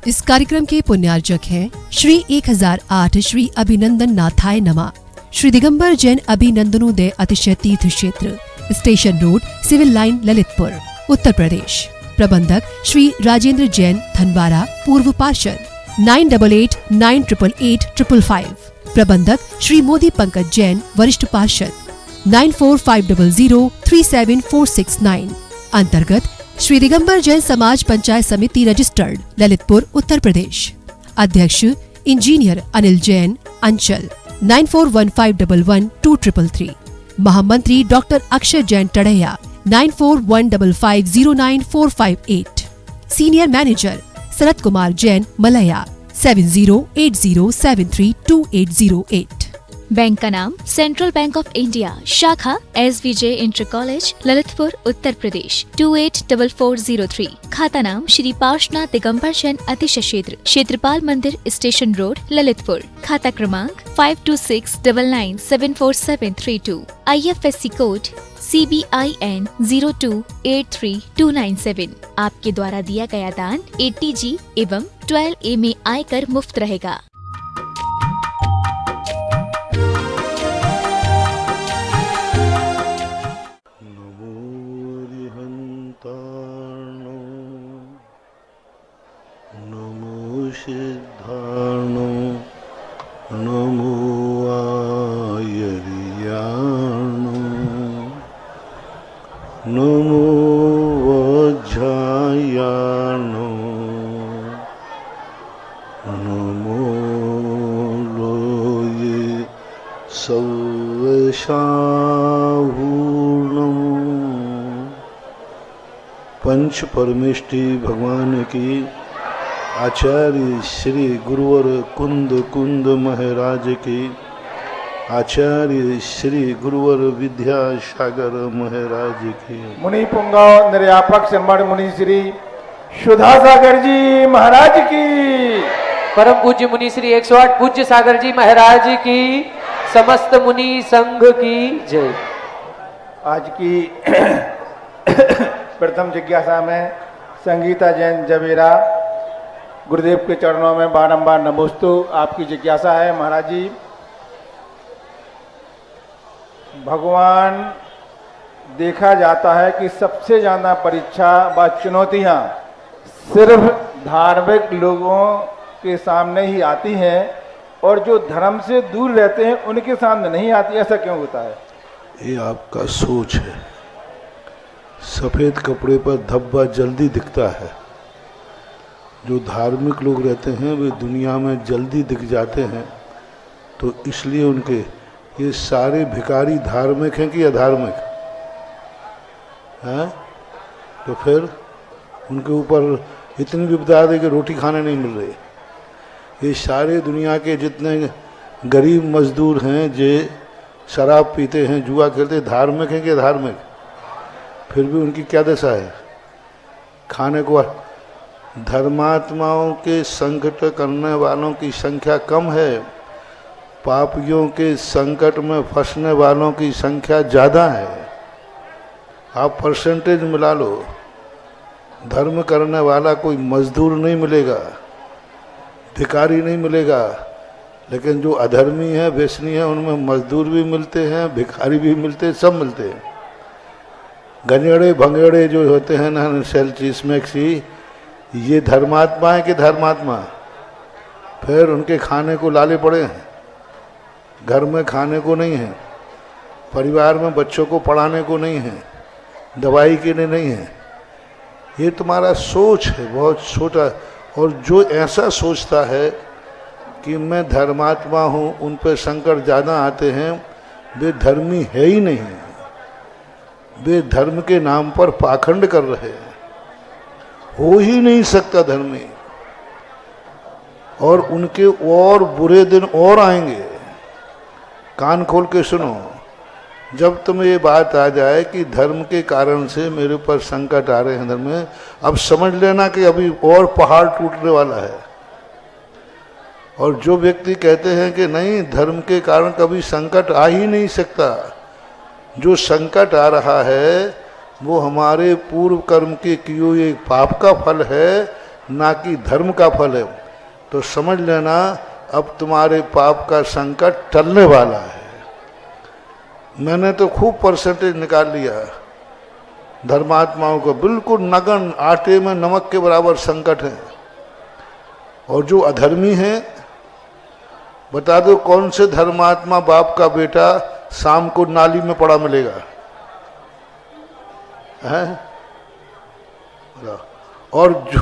इस कार्यक्रम के पुण्यार्जक हैं श्री 1008 श्री अभिनंदन नाथाय नमः, श्री दिगंबर जैन अभिनंदनोदय अतिशय तीर्थ क्षेत्र, station road, civil line, Lalitpur, Uttar Pradesh. प्रबंधक श्री राजेंद्र जैन धनवारा, पूर्व पार्षद, 9889888555। प्रबंधक श्री मोदी पंकज जैन, वरिष्ठ पार्षद, 9450037469। अंतर्गत श्री दिगंबर जैन समाज पंचायत समिति रजिस्टर्ड, ललितपुर, उत्तर प्रदेश। अध्यक्ष इंजीनियर अनिल जैन, अंचल, 9415112333। महामंत्री doctor Akshay Jain Tadaiya, 9415509458। Senior manager Sharad Kumar Jain, Malaya, 7080732808। Bank का नाम सेंट्रल बैंक ऑफ इंडिया, शाखा SVJ inter college, Lalitpur, Uttar Pradesh, 284403। खाता नाम श्री पार्श्वनाथ दिगंबर जैन अतिशय क्षेत्र, क्षेत्रपाल मंदिर, स्टेशन रोड, ललितपुर। खाता क्रमांक 5269974732। IFSC code CBIN 0283297। आपके द्वारा दिया गया दान 80G एवं 12A में आयकर मुफ्त रहेगा। सिद्धार्णो नमो आयर्याणो नमो वज्रायाणो नमो लोये सर्वशाहूर्णो। पंच परमेष्टि भगवान की आचार्य श्री गुरुवर कुंद कुंद महाराज की, आचार्य श्री गुरुवर विद्यासागर महाराज की, मुनि पुंगाव निर्यापक संबड़ मुनि श्री सुधा सागर जी महाराज की, परम पूज्य मुनि श्री 108 पूज्य सागर जी महाराज की, समस्त मुनि संघ की जय। आज की प्रथम जिज्ञासा में संगीता जैन जवेरा गुरुदेव के चरणों में बारंबार नमोस्तु। आपकी जिज्ञासा है महाराज जी, भगवान देखा जाता है कि सबसे ज्यादा परीक्षा व चुनौतियां सिर्फ धार्मिक लोगों के सामने ही आती हैं और जो धर्म से दूर रहते हैं उनके सामने नहीं आती। ऐसा क्यों होता है? ये आपका सोच है। सफेद कपड़े पर धब्बा जल्दी दिखता है। जो धार्मिक लोग रहते हैं वे दुनिया में जल्दी दिख जाते हैं, तो इसलिए उनके ये सारे भिखारी धार्मिक हैं कि अधार्मिक हैं? तो फिर उनके ऊपर इतनी विपदा है कि रोटी खाने नहीं मिल रही। ये सारे दुनिया के जितने गरीब मजदूर हैं जो शराब पीते हैं, जुआ खेलते हैं, धार्मिक हैं कि अधार्मिक? फिर भी उनकी क्या दशा है? खाने को धर्मात्माओं के संकट करने वालों की संख्या कम है, पापियों के संकट में फंसने वालों की संख्या ज़्यादा है। आप परसेंटेज मिला लो, धर्म करने वाला कोई मजदूर नहीं मिलेगा, भिखारी नहीं मिलेगा, लेकिन जो अधर्मी है, व्यसनी है, उनमें मजदूर भी मिलते हैं, भिखारी भी मिलते हैं, सब मिलते हैं। गंजेड़े भंगेड़े जो होते हैं ना, सेल्ची स्मैक्सी, ये धर्मात्मा है कि धर्मात्मा? फिर उनके खाने को लाले पड़े हैं, घर में खाने को नहीं है, परिवार में बच्चों को पढ़ाने को नहीं है, दवाई के लिए नहीं है। ये तुम्हारा सोच है बहुत छोटा। और जो ऐसा सोचता है कि मैं धर्मात्मा हूँ, उन पर संकट ज़्यादा आते हैं, वे धर्मी है ही नहीं। वे धर्म के नाम पर पाखंड कर रहे हैं। हो ही नहीं सकता धर्मी। और उनके और बुरे दिन और आएंगे। कान खोल के सुनो, जब तुम्हें ये बात आ जाए कि धर्म के कारण से मेरे ऊपर संकट आ रहे हैं धर्म में, अब समझ लेना कि अभी और पहाड़ टूटने वाला है। और जो व्यक्ति कहते हैं कि नहीं, धर्म के कारण कभी संकट आ ही नहीं सकता, जो संकट आ रहा है वो हमारे पूर्व कर्म के किए हुए पाप का फल है, ना कि धर्म का फल है, तो समझ लेना अब तुम्हारे पाप का संकट टलने वाला है। मैंने तो खूब परसेंटेज निकाल लिया, धर्मात्माओं को बिल्कुल नगन आटे में नमक के बराबर संकट है। और जो अधर्मी है, बता दो कौन से धर्मात्मा बाप का बेटा शाम को नाली में पड़ा मिलेगा? है? और जो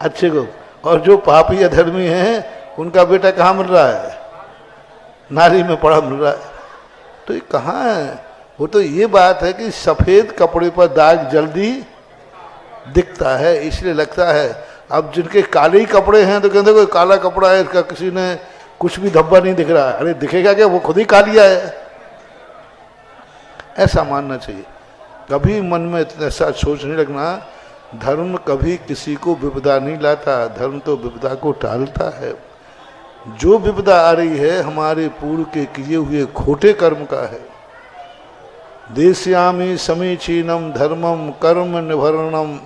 अच्छे को, और जो पापी अधर्मी हैं उनका बेटा कहाँ मिल रहा है? नाली में पड़ा मिल रहा है। तो ये कहाँ है? वो तो ये बात है कि सफेद कपड़े पर दाग जल्दी दिखता है, इसलिए लगता है। अब जिनके काले ही कपड़े हैं तो कहते कोई काला कपड़ा है इसका, किसी ने कुछ भी धब्बा नहीं दिख रहा है। अरे दिखेगा क्या, वो खुद ही कालिया है। ऐसा मानना चाहिए। कभी मन में ऐसा सोच नहीं रखना, धर्म कभी किसी को विपदा नहीं लाता, धर्म तो विपदा को टालता है। जो विपदा आ रही है हमारे पूर्व के किए हुए खोटे कर्म का है। देश्यामी समीचीनम धर्मम कर्म निभरणम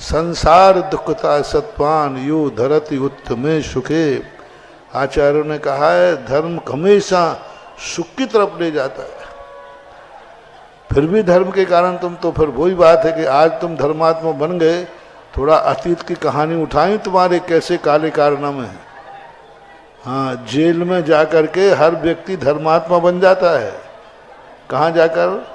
संसार दुखता सत्वान यो धरति उत्तमे सुखे। आचार्यों ने कहा है धर्म हमेशा सुख की तरफ ले जाता है। फिर भी धर्म के कारण तुम तो फिर वही बात है कि आज तुम धर्मात्मा बन गए। थोड़ा अतीत की कहानी उठाई तुम्हारे कैसे काले कारनामे हैं। हाँ, जेल में जाकर के हर व्यक्ति धर्मात्मा बन जाता है। कहाँ जाकर?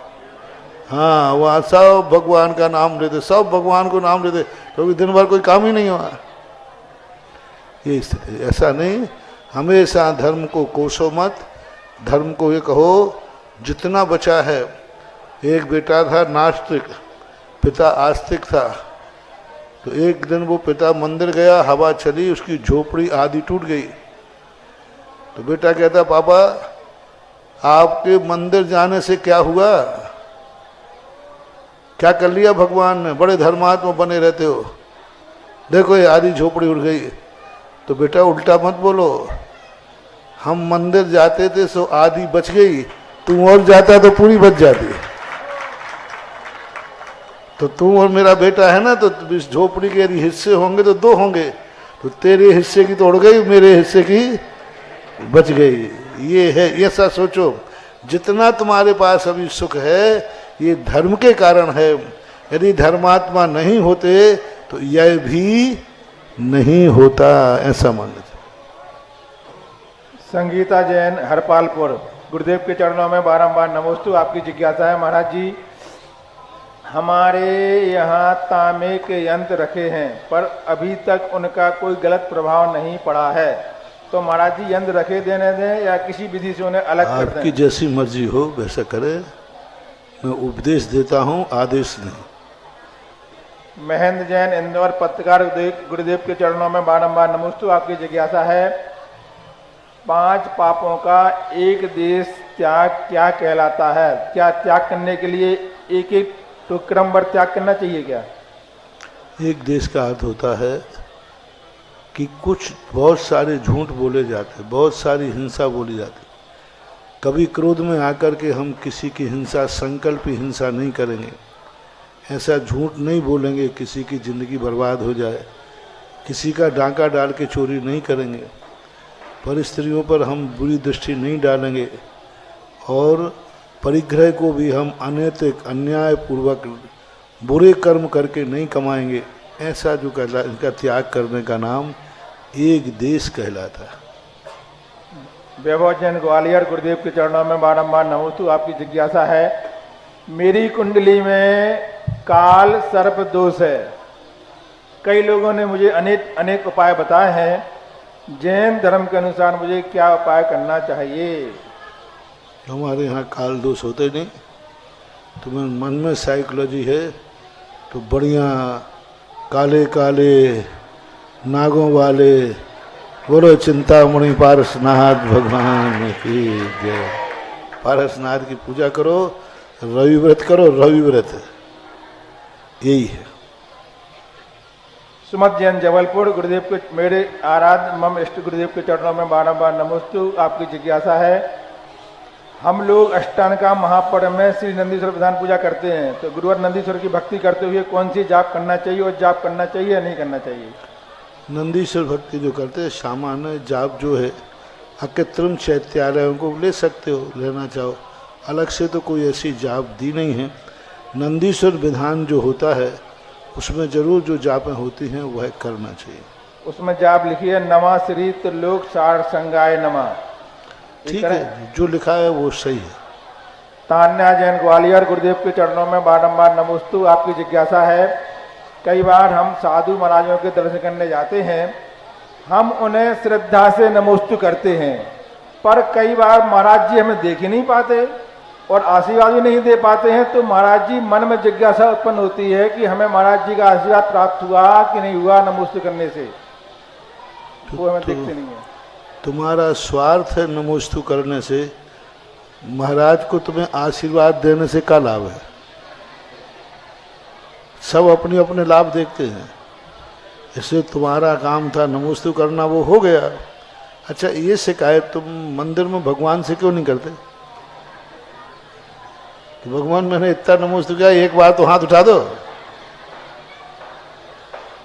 हाँ, वहाँ सब भगवान का नाम लेते, सब भगवान को नाम लेते, क्योंकि दिन भर कोई काम ही नहीं हुआ। ये ऐसा नहीं, हमेशा धर्म को कोसो मत। धर्म को ये कहो जितना बचा है। एक बेटा था नास्तिक, पिता आस्तिक था। तो एक दिन वो पिता मंदिर गया, हवा चली, उसकी झोपड़ी आधी टूट गई। तो बेटा कहता पापा आपके मंदिर जाने से क्या हुआ? क्या कर लिया भगवान ने? बड़े धर्मात्मा बने रहते हो, देखो ये आधी झोपड़ी उड़ गई। तो बेटा उल्टा मत बोलो, हम मंदिर जाते थे सो आधी बच गई, तू और जाता तो पूरी बच जाती। तो तू और मेरा बेटा है ना, तो इस झोपड़ी के यदि हिस्से होंगे तो दो होंगे, तो तेरे हिस्से की तो उड़ गई, मेरे हिस्से की बच गई। ये है, ऐसा सोचो। जितना तुम्हारे पास अभी सुख है ये धर्म के कारण है। यदि धर्मात्मा नहीं होते तो यह भी नहीं होता, ऐसा मानना चाहिए। संगीता जैन हरपालपुर, गुरुदेव के चरणों में बारंबार नमोस्तु। आपकी जिज्ञासा है महाराज जी, हमारे यहाँ तांबे के यंत्र रखे हैं पर अभी तक उनका कोई गलत प्रभाव नहीं पड़ा है, तो महाराज जी यंत्र रखे देने दें या किसी विधि से उन्हें अलग कर दें? आपकी जैसी मर्जी हो वैसा करे, मैं उपदेश देता हूँ, आदेश नहीं। महेंद्र जैन इंदौर पत्रकार, गुरुदेव के चरणों में बारंबार नमोस्तु। आपकी जिज्ञासा है 5 पापों का एक देश त्याग क्या कहलाता है? क्या त्याग करने के लिए एक एक तो क्रमवार त्याग करना चाहिए क्या? एक देश का अर्थ होता है कि कुछ बहुत सारे झूठ बोले जाते, बहुत सारी हिंसा बोली जाती। कभी क्रोध में आकर के हम किसी की हिंसा, संकल्प हिंसा नहीं करेंगे, ऐसा झूठ नहीं बोलेंगे किसी की ज़िंदगी बर्बाद हो जाए, किसी का डांका डाल के चोरी नहीं करेंगे, पर स्त्रियों पर हम बुरी दृष्टि नहीं डालेंगे, और परिग्रह को भी हम अनैतिक अन्यायपूर्वक बुरे कर्म करके नहीं कमाएंगे। ऐसा जो कहला, इनका त्याग करने का नाम एक देश कहलाता है। वैभव जैन ग्वालियर, गुरुदेव के चरणों में बारंबार नमोस्तु। आपकी जिज्ञासा है, मेरी कुंडली में काल सर्प दोष है। कई लोगों ने मुझे अनेक उपाय बताए हैं। जैन धर्म के अनुसार मुझे क्या उपाय करना चाहिए? हमारे यहाँ काल दोष होते नहीं। तुम्हें मन में साइकोलॉजी है तो बढ़िया काले काले नागों वाले बोलो चिंतामणि पारसनाथ भगवान की जय। पारसनाथ की पूजा करो, रवि व्रत करो, रवि व्रत यही है। सुमत जैन जबलपुर, गुरुदेव के मेरे आराध्य मम इष्ट गुरुदेव के चरणों में बारंबार नमोस्तु। आपकी जिज्ञासा है, हम लोग अष्टांगा महापर्व में श्री नंदीश्वर विधान पूजा करते हैं, तो गुरुवर नंदीश्वर की भक्ति करते हुए कौन सी जाप करना चाहिए और जाप करना चाहिए या नहीं करना चाहिए? नंदीश्वर भक्ति जो करते हैं सामान्य जाप जो है अकृत्रिम चैत्यालयों को ले सकते हो, लेना चाहो, अलग से तो कोई ऐसी जाप दी नहीं है। नंदीश्वर विधान जो होता है उसमें जरूर जो जापें होती हैं वह करना चाहिए। उसमें जाप लिखी है नमः श्री त्रिलोक सार संगाय नमः। ठीक है, जो लिखा है वो सही है। तान्या जैन ग्वालियर, गुरुदेव के चरणों में बारंबार नमोस्तु। आपकी जिज्ञासा है, कई बार हम साधु महाराजों के दर्शन करने जाते हैं, हम उन्हें श्रद्धा से नमोस्तु करते हैं, पर कई बार महाराज जी हमें देख ही नहीं पाते और आशीर्वाद भी नहीं दे पाते हैं, तो महाराज जी मन में जिज्ञासा उत्पन्न होती है कि हमें महाराज जी का आशीर्वाद प्राप्त हुआ कि नहीं हुआ नमोस्तु करने से, वो हमें दिखते नहीं है। तुम्हारा स्वार्थ है नमोस्तु करने से, महाराज को तुम्हें आशीर्वाद देने से क्या लाभ है? सब अपने अपने लाभ देखते हैं। इससे तुम्हारा काम था नमोस्तु करना, वो हो गया। अच्छा, ये शिकायत तुम मंदिर में भगवान से क्यों नहीं करते कि भगवान मैंने इतना नमोस्तु किया, एक बार तो हाथ उठा दो?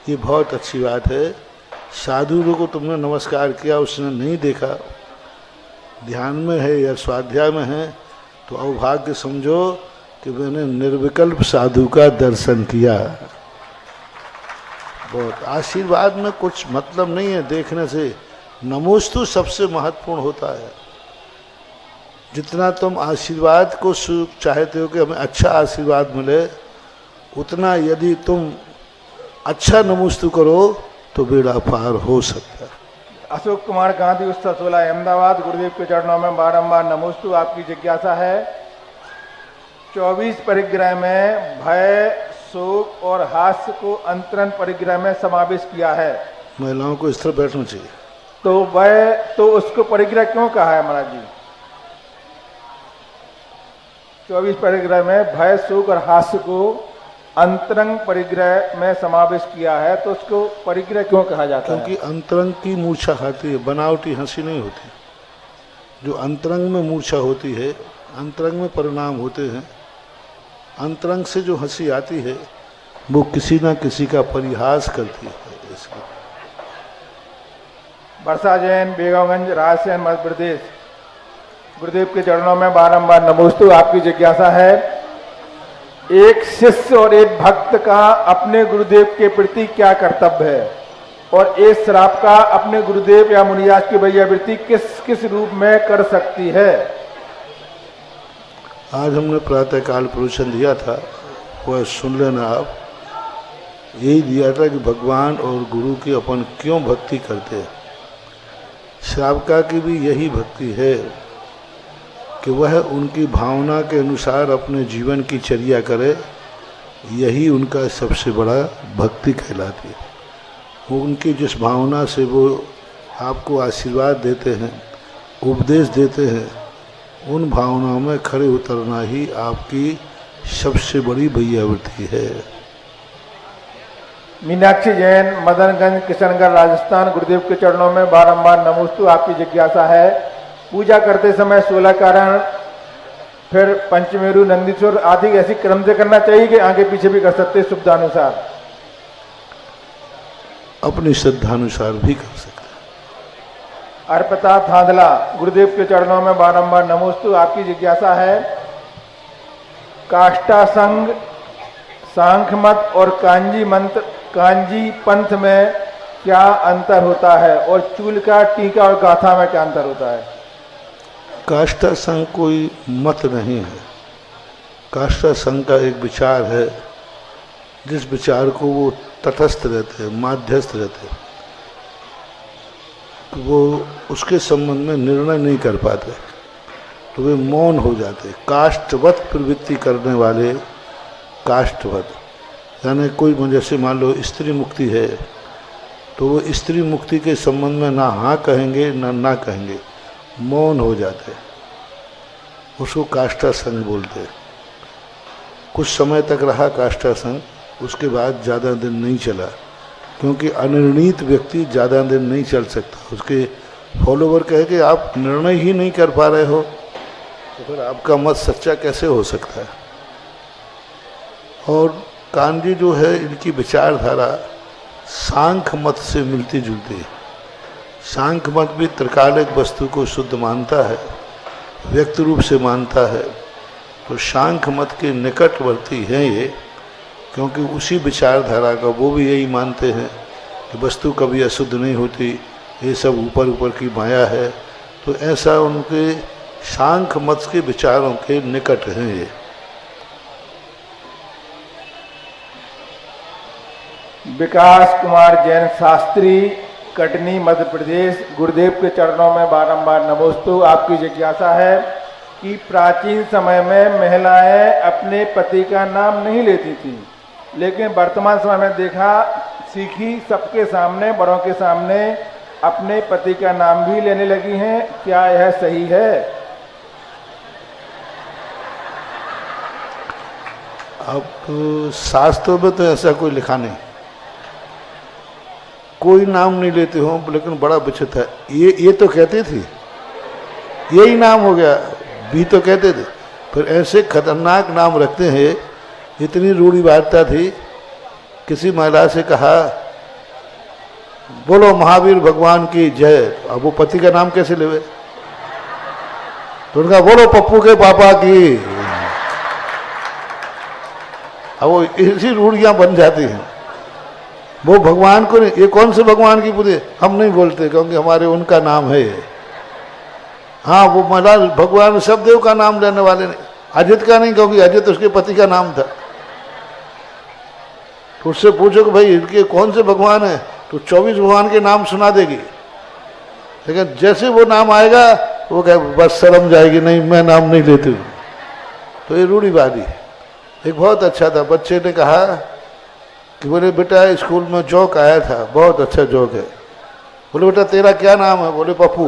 ये बहुत अच्छी बात है। साधु को तुमने नमस्कार किया, उसने नहीं देखा, ध्यान में है या स्वाध्याय में है, तो अभाग्य समझो कि मैंने निर्विकल्प साधु का दर्शन किया। बहुत आशीर्वाद में कुछ मतलब नहीं है देखने से, नमोस्तु सबसे महत्वपूर्ण होता है। जितना तुम आशीर्वाद को चाहते हो कि हमें अच्छा आशीर्वाद मिले, उतना यदि तुम अच्छा नमोस्तु करो तो बेड़ा पार हो सकता है। अशोक कुमार गांधी उत्सव 16 अहमदाबाद, गुरुदेव के चरणों में बारंबार नमोस्तु। आपकी जिज्ञासा है, 24 परिग्रह में भय, शोक और हास्य को अंतरण परिग्रह में समावेश किया है। महिलाओं को इस तरह बैठना चाहिए। तो वह तो उसको परिग्रह क्यों कहा है महाराज जी? 24 परिग्रह में भय, शोक और हास्य को अंतरंग परिग्रह में समावेश किया है, तो उसको परिग्रह क्यों कहा जाता है? क्योंकि अंतरंग की मूर्छा खाती है, बनावटी हंसी नहीं होती। जो अंतरंग में मूर्छा होती है, अंतरंग में परिणाम होते हैं। अंतरंग से जो हंसी आती है वो किसी ना किसी का परिहास करती है। इसको वर्षा जैन, बेगमगंज, राजसेन, मध्य प्रदेश, गुरुदेव के चरणों में बारंबार नमोस्तु। आपकी जिज्ञासा है, एक शिष्य और एक भक्त का अपने गुरुदेव के प्रति क्या कर्तव्य है, और एक श्राप का अपने गुरुदेव या मुनियाज की वैयावृत्ति किस किस रूप में कर सकती है? आज हमने प्रातःकाल प्रवचन दिया था, वह सुन लेना आप। यही दिया था कि भगवान और गुरु की अपन क्यों भक्ति करते हैं। श्रावका की भी यही भक्ति है कि वह उनकी भावना के अनुसार अपने जीवन की चर्या करे, यही उनका सबसे बड़ा भक्ति कहलाती है। वो उनकी जिस भावना से वो आपको आशीर्वाद देते हैं, उपदेश देते हैं, उन भावनाओं में खड़े उतरना ही आपकी सबसे बड़ी वैयावृत्ति है। मीनाक्षी जैन, मदनगंज, किशनगढ़, राजस्थान, गुरुदेव के चरणों में बारंबार नमोस्तु। आपकी जिज्ञासा है, पूजा करते समय 16 कारण, फिर पंचमेरु, नंदीश्वर आदि ऐसी क्रम से करना चाहिए कि आगे पीछे भी कर सकते हैं सुविधानुसार? अपनी श्रद्धानुसार भी कर सकते हैं। अर्पिता धांधला, गुरुदेव के चरणों में बारंबार नमोस्तु। आपकी जिज्ञासा है, काष्टा संघ, सांख्य मत और कांजी पंथ में क्या अंतर होता है, और चूल का, टीका और गाथा में क्या अंतर होता है? काष्टा संघ कोई मत नहीं है। काष्टा संघ का एक विचार है, जिस विचार को वो तटस्थ रहते हैं, माध्यस्थ रहते हैं, तो वो उसके संबंध में निर्णय नहीं कर पाते, तो वे मौन हो जाते। काष्ठवत प्रवृत्ति करने वाले काष्ठवत, यानी कोई जैसे मान लो स्त्री मुक्ति है, तो वो स्त्री मुक्ति के संबंध में ना हाँ कहेंगे ना कहेंगे, मौन हो जाते, उसको काष्ठा संघ बोलते। कुछ समय तक रहा काष्ठा संघ, उसके बाद ज़्यादा दिन नहीं चला, क्योंकि अनिर्णीत व्यक्ति ज़्यादा दिन नहीं चल सकता। उसके फॉलोवर कहे कि आप निर्णय ही नहीं कर पा रहे हो, तो फिर आपका मत सच्चा कैसे हो सकता है? और कान्जी जो है, इनकी विचारधारा सांख्य मत से मिलती जुलती है। सांख्य मत भी त्रिकालिक वस्तु को शुद्ध मानता है, व्यक्त रूप से मानता है। तो सांख्य मत के निकटवर्ती हैं ये, क्योंकि उसी विचारधारा का वो भी यही मानते हैं कि वस्तु कभी अशुद्ध नहीं होती, ये सब ऊपर ऊपर की माया है। तो ऐसा उनके सांख्य मत के विचारों के निकट हैं ये। विकास कुमार जैन शास्त्री, कटनी, मध्य प्रदेश। गुरुदेव के चरणों में बारंबार नमोस्तु। आपकी जिज्ञासा है कि प्राचीन समय में महिलाएं अपने पति का नाम नहीं लेती थी, लेकिन वर्तमान समय में देखा, सीखी, सबके सामने, बड़ों के सामने अपने पति का नाम भी लेने लगी हैं। क्या यह सही है? अब शास्त्रों में तो ऐसा कोई लिखा नहीं, कोई नाम नहीं लेते हो, लेकिन बड़ा विचित्र है। ये तो कहती थी, यही नाम हो गया, भी तो कहते थे। फिर ऐसे खतरनाक नाम रखते हैं। इतनी रूढ़िवादिता थी। किसी महिला से कहा, बोलो महावीर भगवान की जय। अब वो पति का नाम कैसे लेवे? तो उनका बोलो पप्पू के पापा की। अब वो इसी रूढ़ियां बन जाती हैं। वो भगवान को नहीं, ये कौन से भगवान की पूजे? हम नहीं बोलते, क्योंकि हमारे उनका नाम है ये। हाँ, वो महिला भगवान सब देव का नाम लेने वाले नहीं, अजित का नहीं, क्योंकि अजित उसके पति का नाम था। तो उससे पूछो कि भाई इनके कौन से भगवान है, तो 24 भगवान के नाम सुना देगी। लेकिन जैसे वो नाम आएगा वो कहे बस शर्म जाएगी, नहीं मैं नाम नहीं लेती हूँ। तो ये रूढ़िवादी है। एक बहुत अच्छा था, बच्चे ने कहा कि बोले बेटा स्कूल में जोक आया था, बहुत अच्छा जोक है। बोले बेटा तेरा क्या नाम है? बोले पप्पू।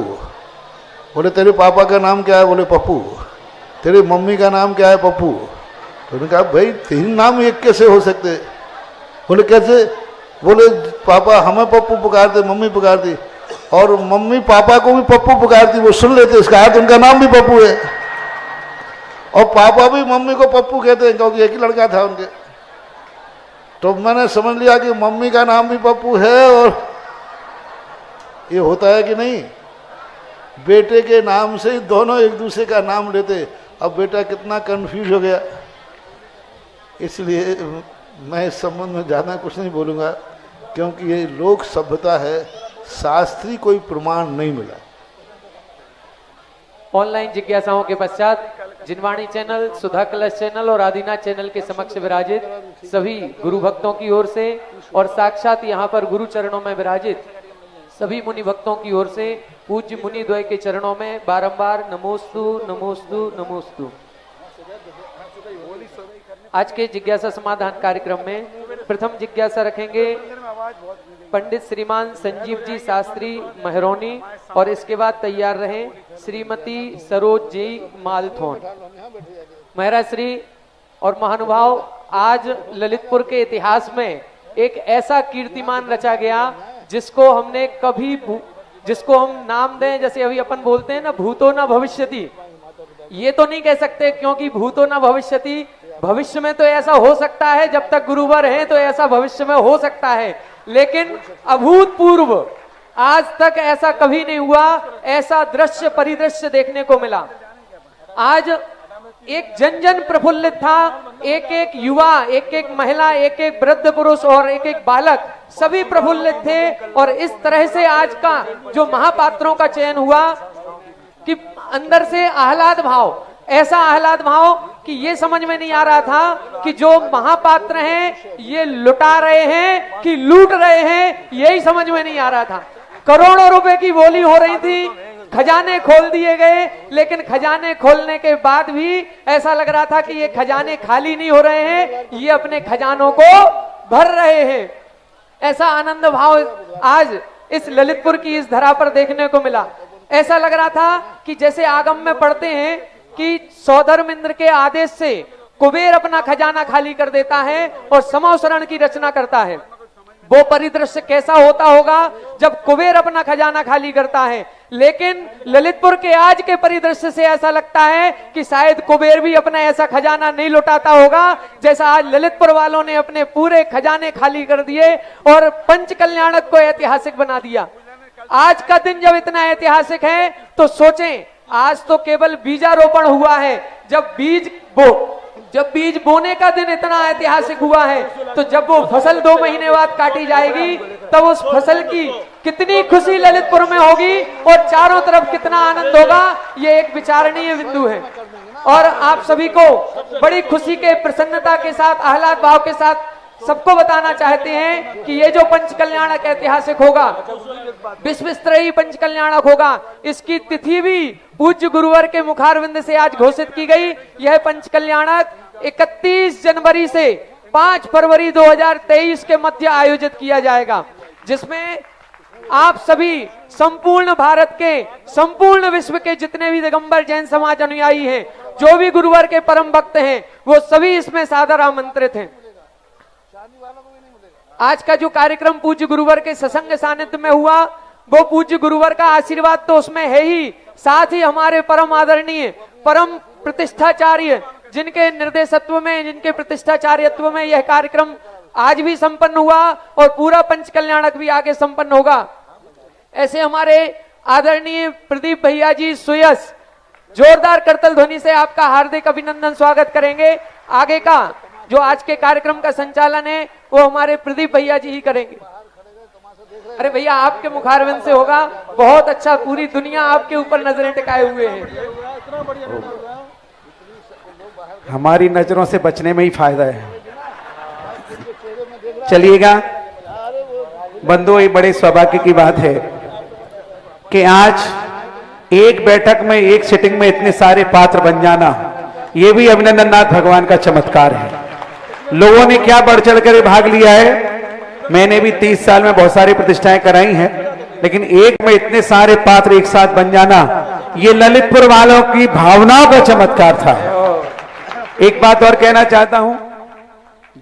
बोले तेरे पापा का नाम क्या है? बोले पप्पू। तेरी मम्मी का नाम क्या है? पप्पू। तो उन्होंने कहा भाई 3 नाम एक कैसे हो सकते? बोले कैसे? बोले पापा हमें पप्पू पुकारते, मम्मी पुकारती, और मम्मी पापा को भी पप्पू पुकारती, वो सुन लेते, इसका अर्थ उनका नाम भी पप्पू है। और पापा भी मम्मी को पप्पू कहते हैं, क्योंकि एक ही लड़का था उनके। तो मैंने समझ लिया कि मम्मी का नाम भी पप्पू है। और ये होता है कि नहीं, बेटे के नाम से ही दोनों एक दूसरे का नाम लेते। अब बेटा कितना कंफ्यूज हो गया। इसलिए मैं इस संबंध में ज़्यादा कुछ नहीं बोलूँगा, क्योंकि ये लोक सभ्यता है, शास्त्रीय कोई प्रमाण नहीं मिला। ऑनलाइन जिज्ञासाओं के पश्चात जिनवाणी चैनल, सुधा कलश चैनल और आदिनाथ चैनल के समक्ष विराजित सभी गुरु भक्तों की ओर से और साक्षात यहाँ पर गुरु चरणों में विराजित सभी मुनि भक्तों की ओर से पूज्य मुनि द्वय के चरणों में बारंबार नमोस्तु नमोस्तु नमोस्तु। आज के जिज्ञासा समाधान कार्यक्रम में प्रथम जिज्ञासा रखेंगे पंडित श्रीमान संजीव जी शास्त्री महरौनी, और इसके बाद तैयार रहें श्रीमती सरोज जी मालथोन। महाराज श्री और महानुभाव, आज ललितपुर के इतिहास में एक ऐसा कीर्तिमान रचा गया जिसको हमने कभी जिसको हम नाम दें, जैसे अभी अपन बोलते हैं ना भूतो न भविष्यति, ये तो नहीं कह सकते, क्योंकि भूतो न भविष्यति, भविष्य में तो ऐसा हो सकता है, जब तक गुरुवर हैं तो ऐसा भविष्य में हो सकता है, लेकिन अभूतपूर्व आज तक ऐसा कभी नहीं हुआ। ऐसा दृश्य परिदृश्य देखने को मिला। आज एक जन जन प्रफुल्लित था, एक एक युवा, एक एक महिला, एक एक वृद्ध पुरुष और एक एक बालक, सभी प्रफुल्लित थे। और इस तरह से आज का जो महापात्रों का चयन हुआ कि अंदर से आह्लाद भाव, ऐसा आह्लाद भाव कि ये समझ में नहीं आ रहा था कि जो महापात्र हैं ये लुटा रहे हैं कि लूट रहे हैं, यही समझ में नहीं आ रहा था। करोड़ों रुपए की बोली हो रही थी, खजाने खोल दिए गए, लेकिन खजाने खोलने के बाद भी ऐसा लग रहा था कि ये खजाने खाली नहीं हो रहे हैं, ये अपने खजानों को भर रहे हैं। ऐसा आनंद भाव आज इस ललितपुर की इस धरा पर देखने को मिला। ऐसा लग रहा था कि जैसे आगम में पढ़ते हैं कि सौधर्म इंद्र के आदेश से कुबेर अपना खजाना खाली कर देता है और समवसरण की रचना करता है। वो परिदृश्य कैसा होता होगा जब कुबेर अपना खजाना खाली करता है। लेकिन ललितपुर के आज के परिदृश्य से ऐसा लगता है कि शायद कुबेर भी अपना ऐसा खजाना नहीं लुटाता होगा जैसा आज ललितपुर वालों ने अपने पूरे खजाने खाली कर दिए और पंच कल्याणक को ऐतिहासिक बना दिया। आज का दिन जब इतना ऐतिहासिक है तो सोचें, आज तो केवल बीजारोपण हुआ है। जब बीज बोने का दिन इतना ऐतिहासिक हुआ है तो जब वो फसल 2 महीने बाद काटी जाएगी तब उस फसल की कितनी खुशी ललितपुर में होगी और चारों तरफ कितना आनंद होगा, ये एक विचारणीय बिंदु है। और आप सभी को बड़ी खुशी के, प्रसन्नता के साथ, आह्लाद भाव के साथ सबको बताना चाहते हैं कि ये जो पंच कल्याणक ऐतिहासिक होगा, विश्वस्तरीय पंच कल्याणक होगा, इसकी तिथि भी पूज्य गुरुवर के मुखारविंद से आज घोषित की गई। यह पंच कल्याणक 31 जनवरी से 5 फरवरी 2023 के मध्य आयोजित किया जाएगा, जिसमें आप सभी संपूर्ण भारत के, संपूर्ण विश्व के जितने भी दिगंबर जैन समाज अनुयायी हैं, जो भी गुरुवर के परम भक्त हैं, वो सभी इसमें सादर आमंत्रित हैं। आज का जो कार्यक्रम पूज्य गुरुवर के सत्संग सानिध्य में हुआ, वो पूज्य गुरुवर का आशीर्वाद तो उसमें है ही, साथ ही हमारे परम आदरणीय, परम प्रतिष्ठाचार्य, जिनके निर्देशत्व में, जिनके प्रतिष्ठाचार्यत्व में यह कार्यक्रम आज भी संपन्न हुआ और पूरा पंच कल्याणक भी आगे संपन्न होगा। ऐसे हमारे आदरणीय प्रदीप भैया जी सुयस जोरदार करतल ध्वनि से आपका हार्दिक अभिनंदन स्वागत करेंगे। आगे का जो आज के कार्यक्रम का संचालन है वो हमारे प्रदीप भैया जी ही करेंगे। अरे भैया, आपके मुखारविंद से होगा, बहुत अच्छा, पूरी दुनिया आपके ऊपर नजरें टिकाए हुए हैं। हमारी नजरों से बचने में ही फायदा है। चलिएगा बंधुओं, ये बड़े सौभाग्य की बात है कि आज एक बैठक में, एक सिटिंग में इतने सारे पात्र बन जाना, ये भी अभिनंदननाथ भगवान का चमत्कार है। लोगों ने क्या बढ़ चढ़ कर भाग लिया है। मैंने भी 30 साल में बहुत सारी प्रतिष्ठाएं कराई हैं, लेकिन एक में इतने सारे पात्र एक साथ बन जाना, ये ललितपुर वालों की भावनाओं का चमत्कार था। एक बात और कहना चाहता हूं,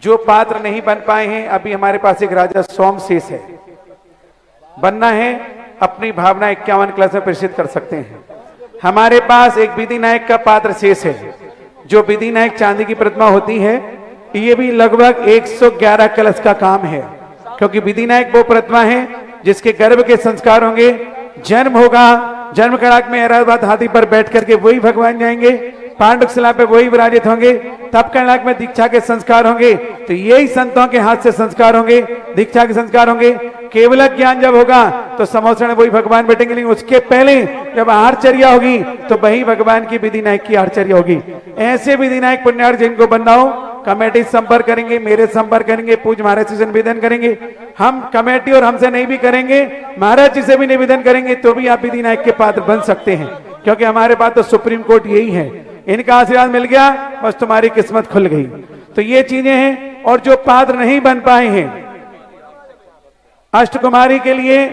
जो पात्र नहीं बन पाए हैं, अभी हमारे पास एक राजा सोमशेष है, बनना है, अपनी भावना 51 क्लास में प्रेषित कर सकते हैं। हमारे पास एक विधि नायक का पात्र शेष है, जो विधि नायक चांदी की प्रतिमा होती है, ये भी लगभग 111 कलश का काम है, क्योंकि विधि नायक वो प्रतिमा है जिसके गर्भ के संस्कार होंगे, जन्म होगा, जन्म कड़ाक में ऐरावत हाथी पर बैठ करके वही भगवान जाएंगे, पांडुक शिला पे वही विराजित होंगे, तब कड़ाक में दीक्षा के संस्कार होंगे, तो यही संतों के हाथ से संस्कार होंगे, दीक्षा के संस्कार होंगे। केवल ज्ञान जब होगा तो समोसण वही भगवान बैठेंगे, लेकिन उसके पहले जब आहारचर्या होगी तो वही भगवान की विधि नायक की आहारचर्या होगी। ऐसे विधि नायक पुण्यार्थ जिनको बनना हो, कमेटी संपर्क करेंगे, मेरे संपर्क करेंगे, पूज्य महाराज जी से निवेदन करेंगे। हम कमेटी और हमसे नहीं भी करेंगे, महाराज जी से भी निवेदन करेंगे, तो भी आप विधि नायक के पात्र बन सकते हैं, क्योंकि हमारे पास तो सुप्रीम कोर्ट यही है, इनका आशीर्वाद मिल गया, बस तुम्हारी किस्मत खुल गई। तो ये चीजें हैं। और जो पात्र नहीं बन पाए हैं, अष्टकुमारी के लिए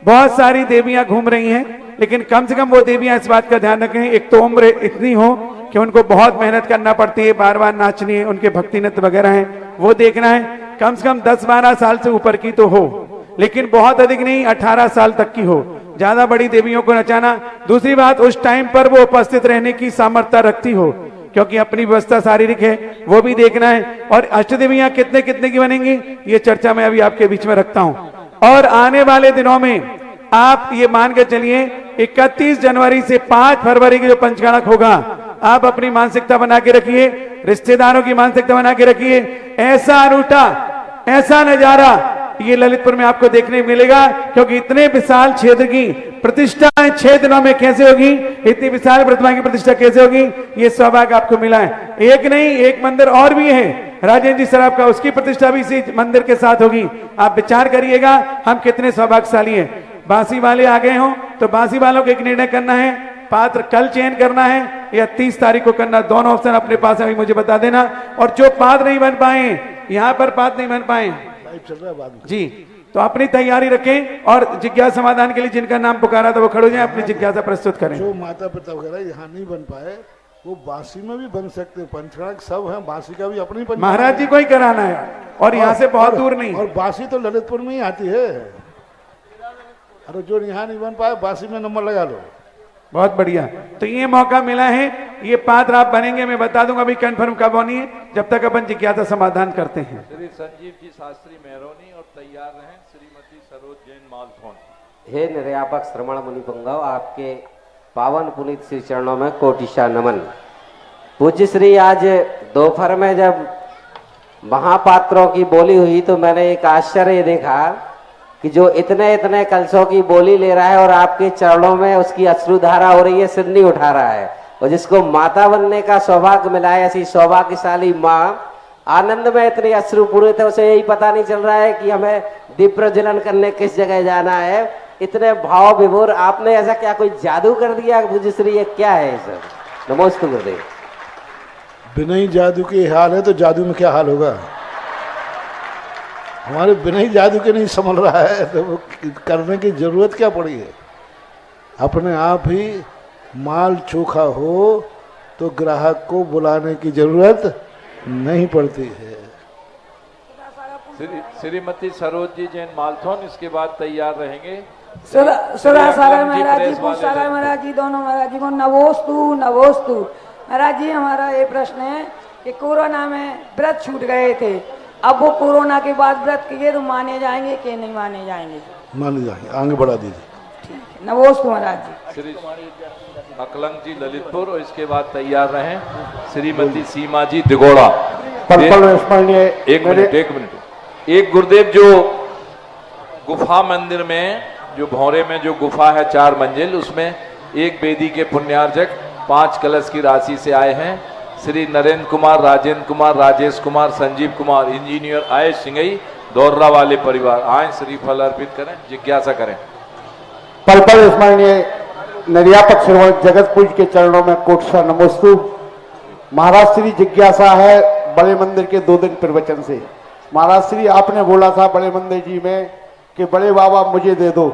बहुत सारी देवियां घूम रही हैं, लेकिन कम से कम वो देवियां इस बात का ध्यान रखें, एक तो उम्र इतनी हो कि उनको बहुत मेहनत करना पड़ती है, बार बार नाचनी है, उनके भक्ति नृत्य वगैरह है, वो देखना है। कम से कम 10-12 साल से ऊपर की तो हो, लेकिन बहुत अधिक नहीं, 18 साल तक की हो, ज्यादा बड़ी देवियों को नचाना। दूसरी बात, उस टाइम पर वो उपस्थित रहने की सामर्थ्य रखती हो, क्योंकि अपनी व्यवस्था शारीरिक है, वो भी देखना है। और अष्टदेवियां कितने कितने की बनेंगी, ये चर्चा मैं अभी आपके बीच में रखता हूं। और आने वाले दिनों में आप ये मान के चलिए, 31 जनवरी से 5 फरवरी की जो पंचकणक होगा, आप अपनी मानसिकता बना के रखिए, रिश्तेदारों की मानसिकता बना के रखिए। ऐसा अनूठा, ऐसा नजारा ये ललितपुर में आपको देखने मिलेगा, क्योंकि इतने विशाल क्षेत्र की प्रतिष्ठा 6 दिनों में कैसे होगी, इतनी विशाल प्रतिमा की प्रतिष्ठा कैसे होगी, ये सौभाग्य आपको मिला है। एक नहीं, एक मंदिर और भी है राजेंद्र जी सराफ का, उसकी प्रतिष्ठा भी इसी मंदिर के साथ होगी। आप विचार करिएगा हम कितने सौभाग्यशाली हैं। बांसी वाले आ गए हों तो बांसी वालों को एक निर्णय करना है, पात्र कल चयन करना है या 30 तारीख को करना, दोनों ऑप्शन अपने पास है, मुझे बता देना। और जो पात्र नहीं बन पाए, यहाँ पर पात्र नहीं बन पाए जी, तो अपनी तैयारी रखें और जिज्ञासा समाधान के लिए जिनका नाम पुकारा था वो खड़े हो जाएं, अपनी जिज्ञासा प्रस्तुत करें। जो माता पिता वगैरह यहाँ नहीं बन पाए, वो बांसी में भी बन सकते, पंचकणक सब है, बांसी का भी अपनी महाराज जी को ही कराना है, और यहाँ से बहुत दूर नहीं। और बांसी तो ललितपुर में ही आती है। और जो यहाँ नहीं बन पाए बासी में नंबर लगा लो। बहुत बढ़िया। तो ये मौका मिला है, ये पात्र आप बनेंगे, मैं बता दूंगा अभी कंफर्म कब होनी है, जब तक अपन जिज्ञासा समाधान करते हैं। श्री संजीव जी शास्त्री मेहरोनी और तैयार रहें श्रीमती सरोज जैन मालथौन। हे निर्यापक श्रवण मुनि पुंगव, आपके पावन पुनीत श्री चरणों में कोटिशा नमन। पूज्य श्री, आज दोपहर में जब महापात्रों की बोली हुई तो मैंने एक आश्चर्य देखा कि जो इतने इतने कलशों की बोली ले रहा है और आपके चरणों में उसकी अश्रुधारा हो रही है, सिर नहीं उठा रहा है, और जिसको माता बनने का सौभाग्य मिला है, ऐसी सौभाग्यशाली माँ आनंद में इतनी अश्रुपूरित है, उसे यही पता नहीं चल रहा है कि हमें दीप प्रज्वलन करने किस जगह जाना है। इतने भाव विभोर आपने, ऐसा क्या कोई जादू कर दिया पूज्य श्री, ये क्या है सर? नमोस्तु गुरुदेव। बिना ही जादू के हाल है तो जादू में क्या हाल होगा? हमारे बिना ही जादू के नहीं संभल रहा है तो वो करने की जरूरत क्या पड़ी है? अपने आप ही माल चोखा हो तो ग्राहक को बुलाने की जरूरत नहीं पड़ती है। श्रीमती सरोज जी जैन मालथौन, इसके बाद तैयार रहेंगे सुरा सागर महाराज जी, पूछ सागर महाराज जी, दोनों महाराज जी को नवोस्तु नवोस्तु। महाराज जी, हमारा ये प्रश्न है कि कोरोना में व्रत छूट गए थे, अब वो कोरोना के बाद व्रत किए तो माने जाएंगे कि नहीं माने जाएंगे? माने जाएंगे, आगे बढ़ा दीजिए। ठीक है, नवोस्तु महाराज जी। श्री अकलंग जी ललितपुर, और इसके बाद तैयार रहें श्रीमती सीमा जी दिगोड़ा। एक मिनट। एक गुरुदेव, जो गुफा मंदिर में, जो भौरे में जो गुफा है 4 मंजिल, उसमें एक वेदी के पुण्यार्जक 5 कलश की राशि से आए हैं। श्री नरेंद्र कुमार, राजेंद्र कुमार, राजेश कुमार, संजीव कुमार, इंजीनियर आए सिंगई, दौर्रा वाले परिवार आए, श्रीफल अर्पित करें, जिज्ञासा करें। पल पल स्मरणीय निर्यापक श्रवण जगतपुर के चरणों में कोटसा नमोस्तु। महाराज श्री, जिज्ञासा है बड़े मंदिर के 2 दिन प्रवचन से। महाराज श्री, आपने बोला था बड़े मंदिर जी में कि बड़े बाबा मुझे दे दो,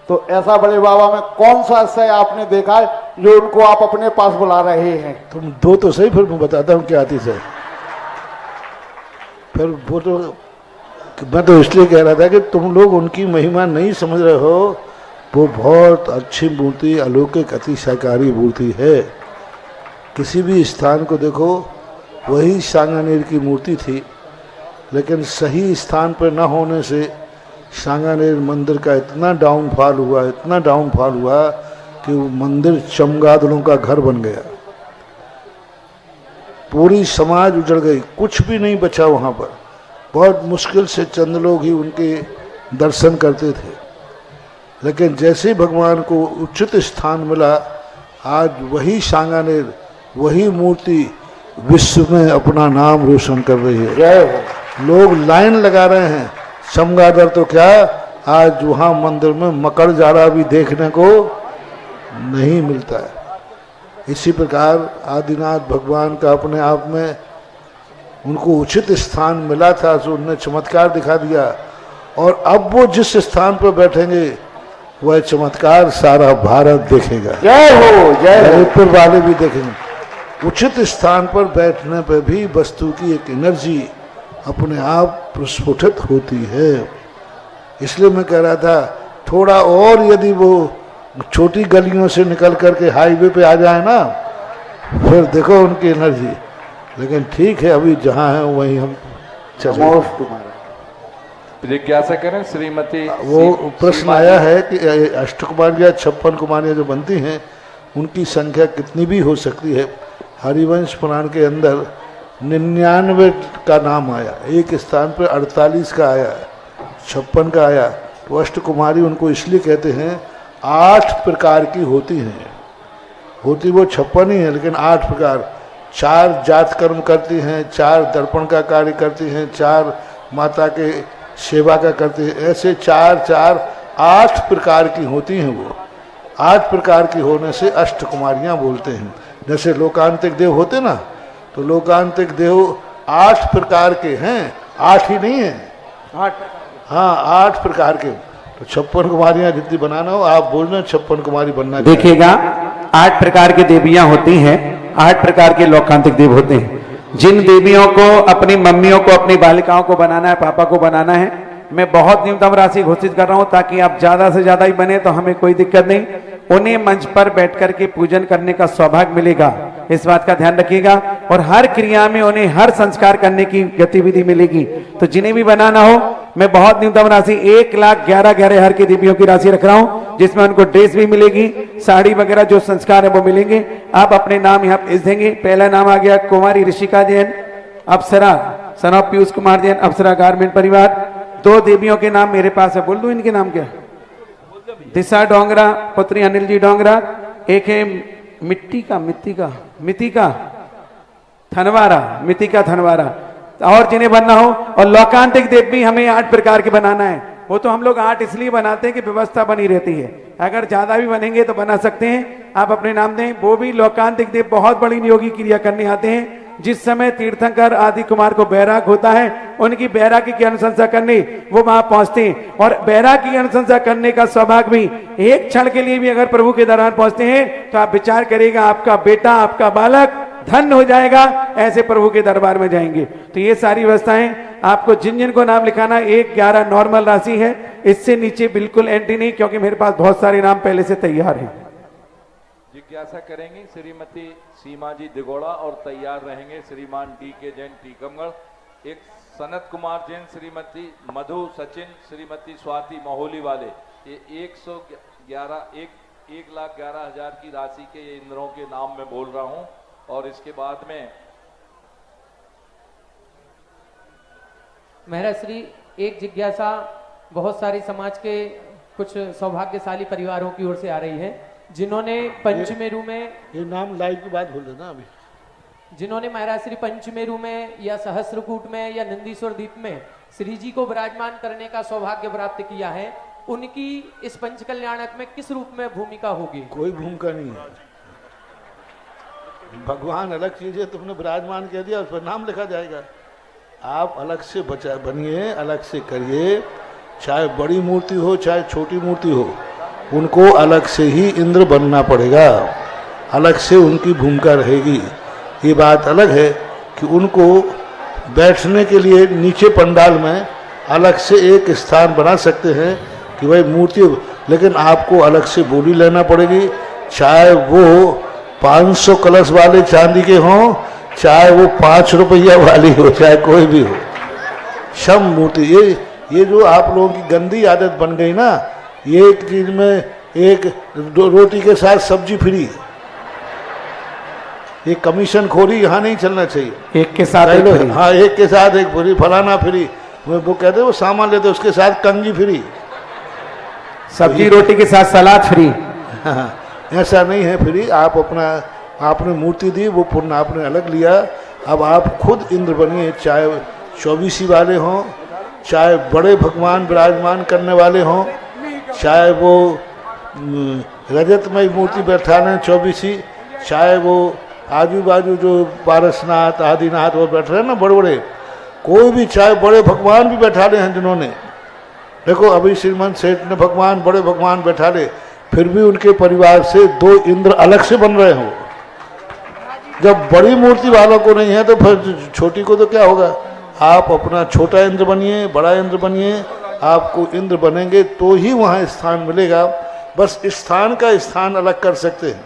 तो ऐसा बड़े बाबा में कौन सा आशय आपने देखा है जो उनको आप अपने पास बुला रहे हैं? तुम दो तो सही, फिर मैं बताता हूँ क्या आती है। फिर वो तो मैं तो इसलिए कह रहा था कि तुम लोग उनकी महिमा नहीं समझ रहे हो। वो बहुत अच्छी मूर्ति, अलौकिक अतिशाकारी मूर्ति है। किसी भी स्थान को देखो, वही सांगानेर की मूर्ति थी, लेकिन सही स्थान पर न होने से सांगानेर मंदिर का इतना डाउनफॉल हुआ कि वो मंदिर चमगादड़ों का घर बन गया। पूरी समाज उजड़ गई, कुछ भी नहीं बचा वहाँ पर। बहुत मुश्किल से चंद लोग ही उनके दर्शन करते थे, लेकिन जैसे ही भगवान को उचित स्थान मिला, आज वही सांगानेर, वही मूर्ति विश्व में अपना नाम रोशन कर रही है। लोग लाइन लगा रहे हैं। चमगादड़ तो क्या, आज वहाँ मंदिर में मकड़ जाड़ा भी देखने को नहीं मिलता है। इसी प्रकार आदिनाथ भगवान का अपने आप में उनको उचित स्थान मिला था, तो उन्होंने चमत्कार दिखा दिया, और अब वो जिस स्थान पर बैठेंगे वह चमत्कार सारा भारत देखेगा। जय हो, जय हो। ललितपुर वाले भी देखेंगे। उचित स्थान पर बैठने पर भी वस्तु की एक एनर्जी अपने आप प्रस्फुटित होती है। इसलिए मैं कह रहा था, थोड़ा और यदि वो छोटी गलियों से निकल करके हाईवे पे आ जाए ना, फिर देखो उनकी एनर्जी। लेकिन ठीक है, अभी जहाँ है वहीं हम चले। जिज्ञासा करें श्रीमती। वो प्रश्न आया है कि अष्टकुमारियाँ 56 कुमारियाँ जो बनती हैं, उनकी संख्या कितनी भी हो सकती है। हरिवंश पुराण के अंदर 99 का नाम आया, एक स्थान पर 48 का आया, 56 का आया। तो अष्टकुमारी उनको इसलिए कहते हैं, 8 प्रकार की होती हैं। होती वो 56 ही है, लेकिन 8 प्रकार। 4 जात कर्म करती हैं, 4 दर्पण का कार्य करती हैं, 4 माता के सेवा का करती हैं। ऐसे 8 प्रकार की होती हैं। वो 8 प्रकार की होने से अष्टकुमारियाँ बोलते हैं। जैसे लोकांतिक देव होते ना, तो लोकांतिक देव 8 प्रकार के हैं, 8 ही नहीं है, 8 प्रकार के। तो 56 कुमारियाँ जितनी बनाना हो, आप बोलना 56 कुमारी बनना। देखिएगा, 8 प्रकार की देवियां होती हैं, 8 प्रकार के लोकांतिक देव होते हैं। जिन देवियों को अपनी मम्मियों को, अपनी बालिकाओं को बनाना है, पापा को बनाना है, मैं बहुत न्यूनतम राशि घोषित कर रहा हूं ताकि आप ज्यादा से ज्यादा ही बने तो हमें कोई दिक्कत नहीं। उन्हें मंच पर बैठ करके पूजन करने का सौभाग्य मिलेगा, इस बात का ध्यान रखिएगा। और हर क्रिया में उन्हें हर संस्कार करने की गतिविधि मिलेगी। तो जिन्हें भी बनाना हो, मैं बहुत न्यूनतम राशि 1,11,11 हर की देवियों की राशि रख रहा हूं, जिसमें उनको ड्रेस भी मिलेगी, साड़ी वगैरह जो संस्कार है वो मिलेंगे। आप अपने नाम यहाँ भेज देंगे। पहला नाम आ गया Kumari Rishika Jain, Apsara son of Piyush Kumar Jain, Apsara garment परिवार। 2 देवियों के नाम मेरे पास है, बोल दो इनके नाम क्या? दिशा डोंगरा पुत्री अनिल जी डोंगरा, एक है मितिका थनवारा। और जिन्हें बनना हो, और लौकांतिक देव भी हमें 8 प्रकार के बनाना है। वो तो हम लोग 8 इसलिए बनाते हैं कि व्यवस्था बनी रहती है, अगर ज्यादा भी बनेंगे तो बना सकते हैं। आप अपने नाम दें। वो भी लौकांतिक देव बहुत बड़ी नियोगी क्रिया करने आते हैं। जिस समय तीर्थंकर आदि कुमार को बैराग होता है, उनकी बैरागी की अनुशंसा करने वो वहां पहुंचते हैं। और बैरागी की अनुशंसा करने का सौभाग्य भी एक क्षण के लिए भी अगर प्रभु के दरबार पहुंचते हैं तो आप विचार करिएगा, आपका बेटा, आपका बालक धन्य हो जाएगा, ऐसे प्रभु के दरबार में जाएंगे। तो ये सारी व्यवस्थाएं आपको जिन जिन को नाम लिखाना, 1,11 नॉर्मल राशि है, इससे नीचे बिल्कुल एंट्री नहीं, क्योंकि मेरे पास बहुत सारे नाम पहले से तैयार हैं। जिज्ञासा करेंगे श्रीमती सीमा जी दिगोड़ा और तैयार रहेंगे श्रीमान DK जैन टीकमगढ़। एक सनत कुमार जैन, श्रीमती मधु सचिन, श्रीमती स्वाति महोली वाले। ये 1,11,000 की राशि के ये इंद्रों के नाम मैं बोल रहा हूं। और इसके बाद में महाराज श्री एक जिज्ञासा बहुत सारे समाज के कुछ सौभाग्यशाली परिवारों की ओर से आ रही है, जिन्होंने पंचमेरु में, ये नाम लाइव की बात बोल देना अभी, जिन्होंने महाराज श्री पंचमेरु में या सहस्त्रकूट में या नंदीश्वर द्वीप में श्री जी को विराजमान करने का सौभाग्य प्राप्त किया है, उनकी इस पंच कल्याणक में किस रूप में भूमिका होगी? कोई भूमिका नहीं है। भगवान अलग चीज है, तुमने विराजमान कह दिया, उस पर नाम लिखा जाएगा। आप अलग से बनिए, अलग से करिए, चाहे बड़ी मूर्ति हो चाहे छोटी मूर्ति हो, उनको अलग से ही इंद्र बनना पड़ेगा, अलग से उनकी भूमिका रहेगी। ये बात अलग है कि उनको बैठने के लिए नीचे पंडाल में अलग से एक स्थान बना सकते हैं कि भाई मूर्ति, लेकिन आपको अलग से बोली लेना पड़ेगी, चाहे वो 500 कलश वाले चांदी के हों, चाहे वो 5 रुपया वाली हो, चाहे कोई भी हो, शम मूर्ति। ये जो आप लोगों की गंदी आदत बन गई ना, ये एक चीज में एक रोटी के साथ सब्जी फ्री, ये कमीशन खोरी यहाँ नहीं चलना चाहिए। एक के साथ एक फ्री। हाँ, एक के साथ एक फ्री, फलाना फ्री, वो कहते वो सामान लेते उसके साथ कंगी फ्री, सब्जी रोटी के साथ सलाद फ्री। हाँ, ऐसा नहीं है फ्री। आप अपना, आपने मूर्ति दी, वो पुण्य आपने अलग लिया, अब आप खुद इंद्र बनिए, चाहे 24 वाले हों, चाहे बड़े भगवान विराजमान करने वाले हों, चाहे वो रजतमय मूर्ति बैठाने 24, चाहे वो आजू बाजू जो पारसनाथ आदिनाथ वो बैठ रहे हैं ना बड़े बड़े, कोई भी, चाहे बड़े भगवान भी बैठा ले हैं जिन्होंने, देखो अभी श्रीमंत सेठ ने भगवान, बड़े भगवान बैठा ले, फिर भी उनके परिवार से 2 इंद्र अलग से बन रहे हो। जब बड़ी मूर्ति वालों को नहीं है तो फिर छोटी को तो क्या होगा। आप अपना छोटा इंद्र बनिए, बड़ा इंद्र बनिए, आपको इंद्र बनेंगे तो ही वहाँ स्थान मिलेगा। बस स्थान का स्थान अलग कर सकते हैं,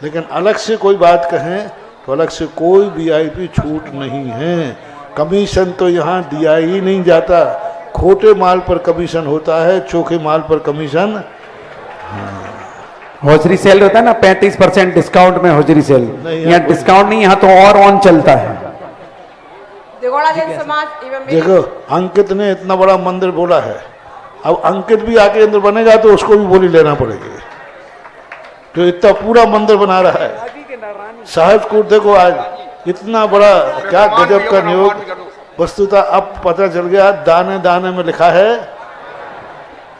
लेकिन अलग से कोई बात कहें तो अलग से कोई VIP छूट नहीं है। कमीशन तो यहाँ दिया ही नहीं जाता, खोटे माल पर कमीशन होता है, चोखे माल पर कमीशन। होजरी सेल होता है ना, 35% डिस्काउंट में होजरी सेल, यहाँ डिस्काउंट नहीं, यहाँ तो और ऑन चलता है। देखो अंकित ने इतना बड़ा मंदिर बोला है, अब अंकित भी आके इंद्र बनेगा तो उसको भी बोली लेना पड़ेगी, तो इतना पूरा मंदिर बना रहा है। सहजकूट देखो आज इतना बड़ा, क्या गजब का नियोग। वस्तुतः अब पता चल गया, दाने दाने में लिखा है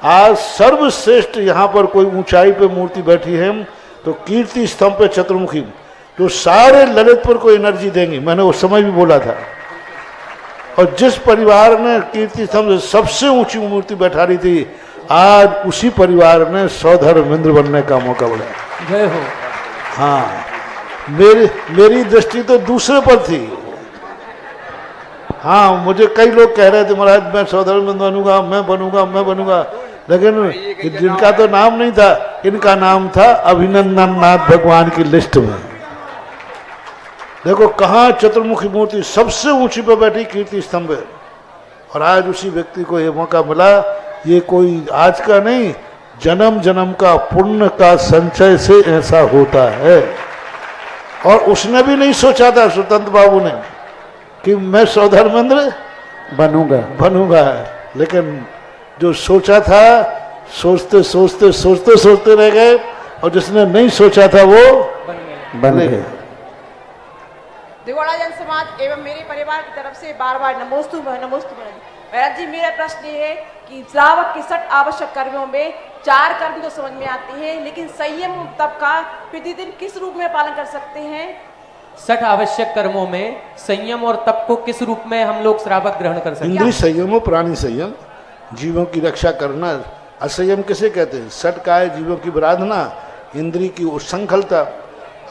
आज सर्वश्रेष्ठ यहाँ पर कोई ऊंचाई पे मूर्ति बैठी है तो कीर्ति स्तंभ पे चतुर्मुखी, तो सारे ललितपुर को एनर्जी देंगी। मैंने उस समय भी बोला था। और जिस परिवार ने कीर्ति स्तंभ सबसे ऊंची मूर्ति बैठा रही थी, आज उसी परिवार ने सौधर्मेंद्र बनने का मौका मिला। जय हो। हाँ, मेरी दृष्टि तो दूसरे पर थी। हाँ, मुझे कई लोग कह रहे थे महाराज मैं सौधर्म बनूंगा, मैं बनूंगा, मैं बनूंगा, लेकिन जिनका तो नाम नहीं था, इनका नाम था अभिनंदन नाथ भगवान की लिस्ट में। देखो कहाँ चतुर्मुखी मूर्ति सबसे ऊंची पर बैठी कीर्ति स्तंभ है, और आज उसी व्यक्ति को ये मौका मिला। ये कोई आज का नहीं, जन्म जन्म का पुण्य का संचय से ऐसा होता है। और उसने भी नहीं सोचा था स्वतंत्र बाबू ने कि मैं सौधर्मेंद्र बनूंगा, लेकिन जो सोचा था सोचते सोचते सोचते सोचते रह गए, और जिसने नहीं सोचा था वो बन गए। दिगोड़ा जन समाज एवं मेरे परिवार की तरफ से बार बार नमोस्तु महाराज जी। मेरा प्रश्न ये है कि श्रावक के 60 आवश्यक कर्मों में 4 कर्म तो समझ में आते हैं, लेकिन संयम तप का प्रतिदिन किस रूप में पालन कर सकते हैं? 60 आवश्यक कर्मों में संयम और तप को किस रूप में हम लोग श्रावक ग्रहण कर सकते हैं? इंद्रिय संयम और प्राणी संयम, जीवों की रक्षा करना। असंयम किसे कहते हैं? सटकाए जीवों की विराधना, इंद्रिय की उच्छृंखलता,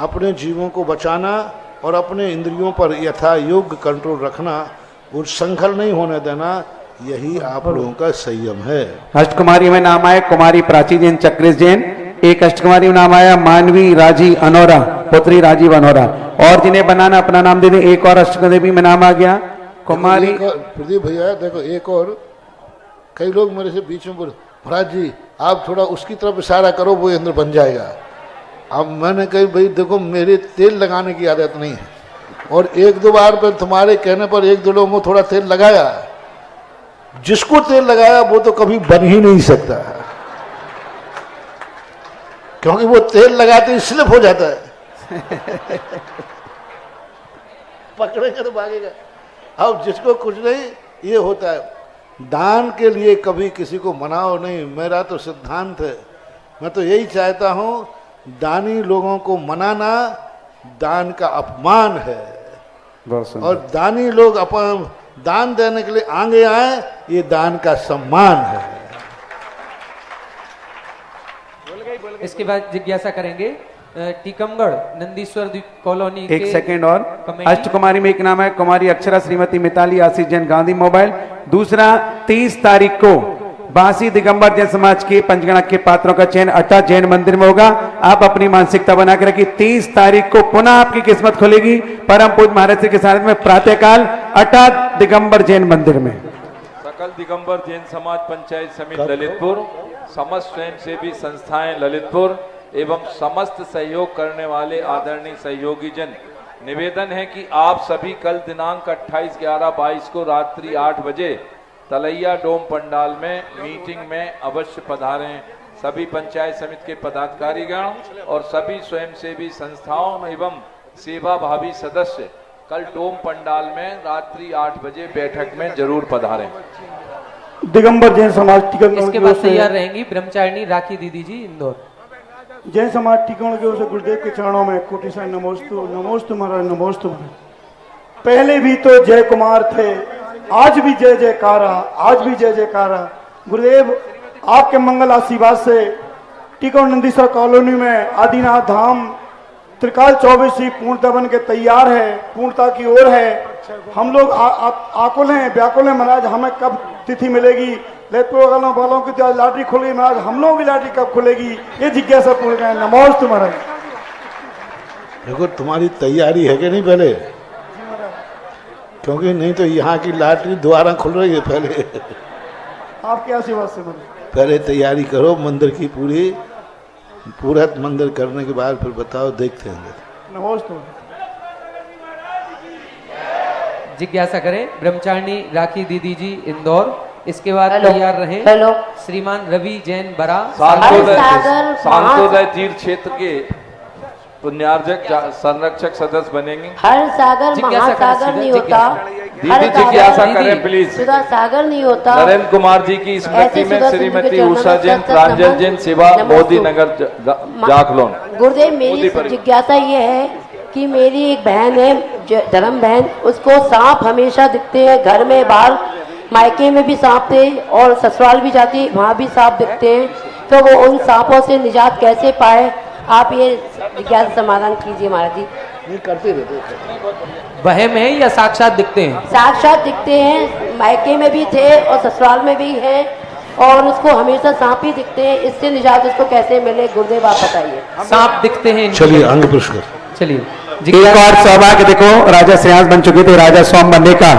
अपने जीवों को बचाना और अपने इंद्रियों पर यथा योग्य कंट्रोल रखना, उच्छृंखल नहीं होने देना, यही आप लोगों का संयम है। अष्टकुमारी में नाम आया कुमारी प्राची जैन चक्रेश जैन, एक अष्टकुमारी में नाम आया मानवी राजी अनोरा पुत्री राजीव अनोरा, और जिन्हें बनाना अपना नाम दे दें। एक और अष्टदेवी में नाम आ गया कुमारी प्रदीप भैया। देखो एक और, कई लोग मेरे से बीच में बोले महाराज जी आप थोड़ा उसकी तरफ इशारा करो, वो इंद्र बन जाएगा। अब मैंने कही भाई देखो मेरे तेल लगाने की आदत नहीं है, और 1-2 बार पर तुम्हारे कहने पर 1-2 लोगों को थोड़ा तेल लगाया, जिसको तेल लगाया वो तो कभी बन ही नहीं सकता, क्योंकि वो तेल लगाते ही स्लिप हो जाता है पकड़ेगा तो भागेगा। अब जिसको कुछ नहीं, ये होता है। दान के लिए कभी किसी को मनाओ नहीं, मेरा तो सिद्धांत है। मैं तो यही चाहता हूं, दानी लोगों को मनाना दान का अपमान है, और दानी लोग अपन दान देने के लिए आगे आए, ये दान का सम्मान है। इसके बाद जिज्ञासा करेंगे टीकमगढ़ नंदीश्वर कॉलोनी एक सेकंड और, अष्टकुमारी में एक नाम है कुमारी अक्षरा श्रीमती मिताली आशीष जैन गांधी मोबाइल। दूसरा 30 तारीख को बांसी दिगंबर जैन समाज के पंचगणक के पात्रों का चयन अटा जैन मंदिर में होगा। आप अपनी मानसिकता बना के रखिए, 30 तारीख को पुनः आपकी किस्मत खुलेगी परम पूज्य महाराज के साथ में प्रातःकाल अटा दिगंबर जैन मंदिर में। सकल दिगंबर जैन समाज पंचायत समिति ललितपुर, समस्त स्वयंसेवी संस्थाएं ललितपुर एवं समस्त सहयोग करने वाले आदरणीय सहयोगी जन, निवेदन है कि आप सभी कल दिनांक 28/11/22 को रात्रि 8 बजे तलैया डोम पंडाल में मीटिंग में अवश्य पधारें। सभी पंचायत समिति के पदाधिकारीगण और सभी स्वयंसेवी संस्थाओं एवं सेवा भावी सदस्य कल डोम पंडाल में रात्रि 8 बजे बैठक में जरूर पधारें। दिगंबर जैन समाज टीकमगढ़ इसके बाद तैयार रहेंगी ब्रह्मचारिणी राखी दीदी जी इंदौर। जैन समाज टीकमगढ़ की ओर से गुरुदेव के चरणों में कोटि से नमोस्तु नमोस्तु महाराज नमोस्तु महाराज। पहले भी तो जय कुमार थे, आज भी जय जयकारा, आज भी जय जयकारा। गुरुदेव आपके मंगल आशीर्वाद से टीकमगढ़ नंदीश्वर कॉलोनी में आदिनाथ धाम त्रिकाल 24 पूर्णता बन के तैयार है, पूर्णता की ओर है। हम लोग आकुल हैं, व्याकुल हैं महाराज, हमें कब तिथि मिलेगी? ललितपुर वालों की तो लॉटरी खुल गई महाराज, हम लोगों की लॉटरी कब खुलेगी? ये जिज्ञासा पूर्ण करें। नमोस्तु महाराज। देखो तुम्हारी तैयारी है कि नहीं पहले, क्योंकि नहीं तो यहाँ की लॉटरी दोबारा खुल रही है। पहले आपके आशीर्वाद से पहले तैयारी करो मंदिर की, पूरा मंदिर करने के बाद फिर बताओ, देखते हैं। नमोस्तु। जिज्ञासा करें ब्रह्मचारिणी राखी दीदी जी इंदौर। इसके बाद तैयार रहे श्रीमान रवि जैन बरा, सांसोदय तीर्थ क्षेत्र के पुण्यार्जक संरक्षक सदस्य बनेंगे। हर सागर महासागर नहीं होता, दीदी जिज्ञासा करें प्लीज। सुधा सागर नहीं होता। नरेंद्र कुमार जी की स्मृति में श्रीमती उषा जैन, प्रांजल जैन, सेवा मोदी नगर जाखलोन। गुरुदेव मेरी जिज्ञासा ये है कि मेरी एक बहन है, धर्म बहन, उसको सांप हमेशा दिखते हैं, घर में बाहर मायके में भी सांप थे और ससुराल भी जाती वहाँ भी सांप दिखते हैं, तो वो उन सांपों से निजात कैसे पाए? आप ये जिज्ञासा समाधान कीजिए महाराज जी। नहीं करते रहते। वहम है या साक्षात दिखते हैं? साक्षात दिखते हैं, मायके में भी थे और ससुराल में भी है, और उसको हमेशा सांप ही दिखते हैं। इससे निजात उसको कैसे मिले, गुरुदेव आप बताइए। सांप दिखते हैं? चलिए अंग पुष्कर। चलिए एक और सौभाग्य देखो, राजा श्रेयांश बन चुके थे राजा सोम बनने का।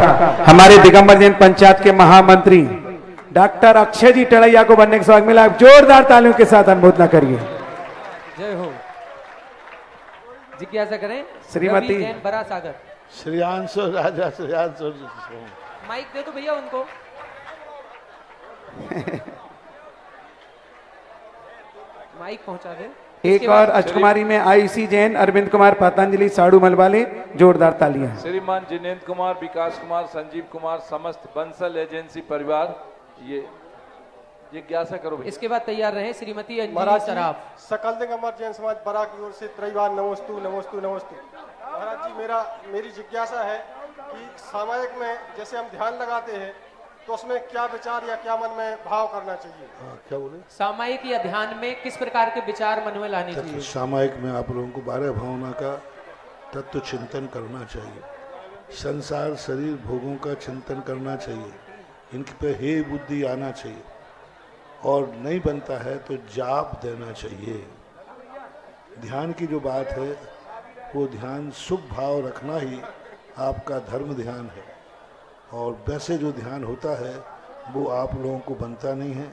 हमारे दिगंबर जैन पंचायत के महामंत्री डॉक्टर अक्षय जी टड़ैया को बनने का सौभाग्य मिला। जोरदार तालियों के साथ अनुमोदना करिए। जय हो। जिज्ञासा करें श्रीमती रवि जैन बरा सागर। श्रेयांश राजा श्रेयांश। माइक दे दो भैया उनको। माइक पहुंचा दे। एक और अजकुमारी में आयुषी जैन, अरविंद कुमार, पतंजलि, साड़ू मलवाले। जोरदार तालियां। श्रीमान जिनेन्द्र कुमार, विकास कुमार, संजीव कुमार, समस्त बंसल एजेंसी परिवार। ये जिज्ञासा करो भैया। इसके बाद तैयार रहे श्रीमती अंजलि सराफ। सकल दिगंबर जैन समाज बरा की ओर से त्रैवार नमोस्तु नमोस्तु नमोस्तु। महाराज जी मेरी जिज्ञासा है कि सामायिक में जैसे हम ध्यान लगाते हैं तो उसमें क्या विचार या क्या मन में भाव करना चाहिए? क्या बोले? सामायिक या ध्यान में किस प्रकार के विचार मन में लाने चाहिए? सामायिक में आप लोगों को 12 भावना का तत्व चिंतन करना चाहिए। संसार शरीर भोगों का चिंतन करना चाहिए। इनके पे हे बुद्धि आना चाहिए, और नहीं बनता है तो जाप देना चाहिए। ध्यान की जो बात है वो ध्यान शुभ भाव रखना ही आपका धर्म ध्यान है, और वैसे जो ध्यान होता है वो आप लोगों को बनता नहीं है।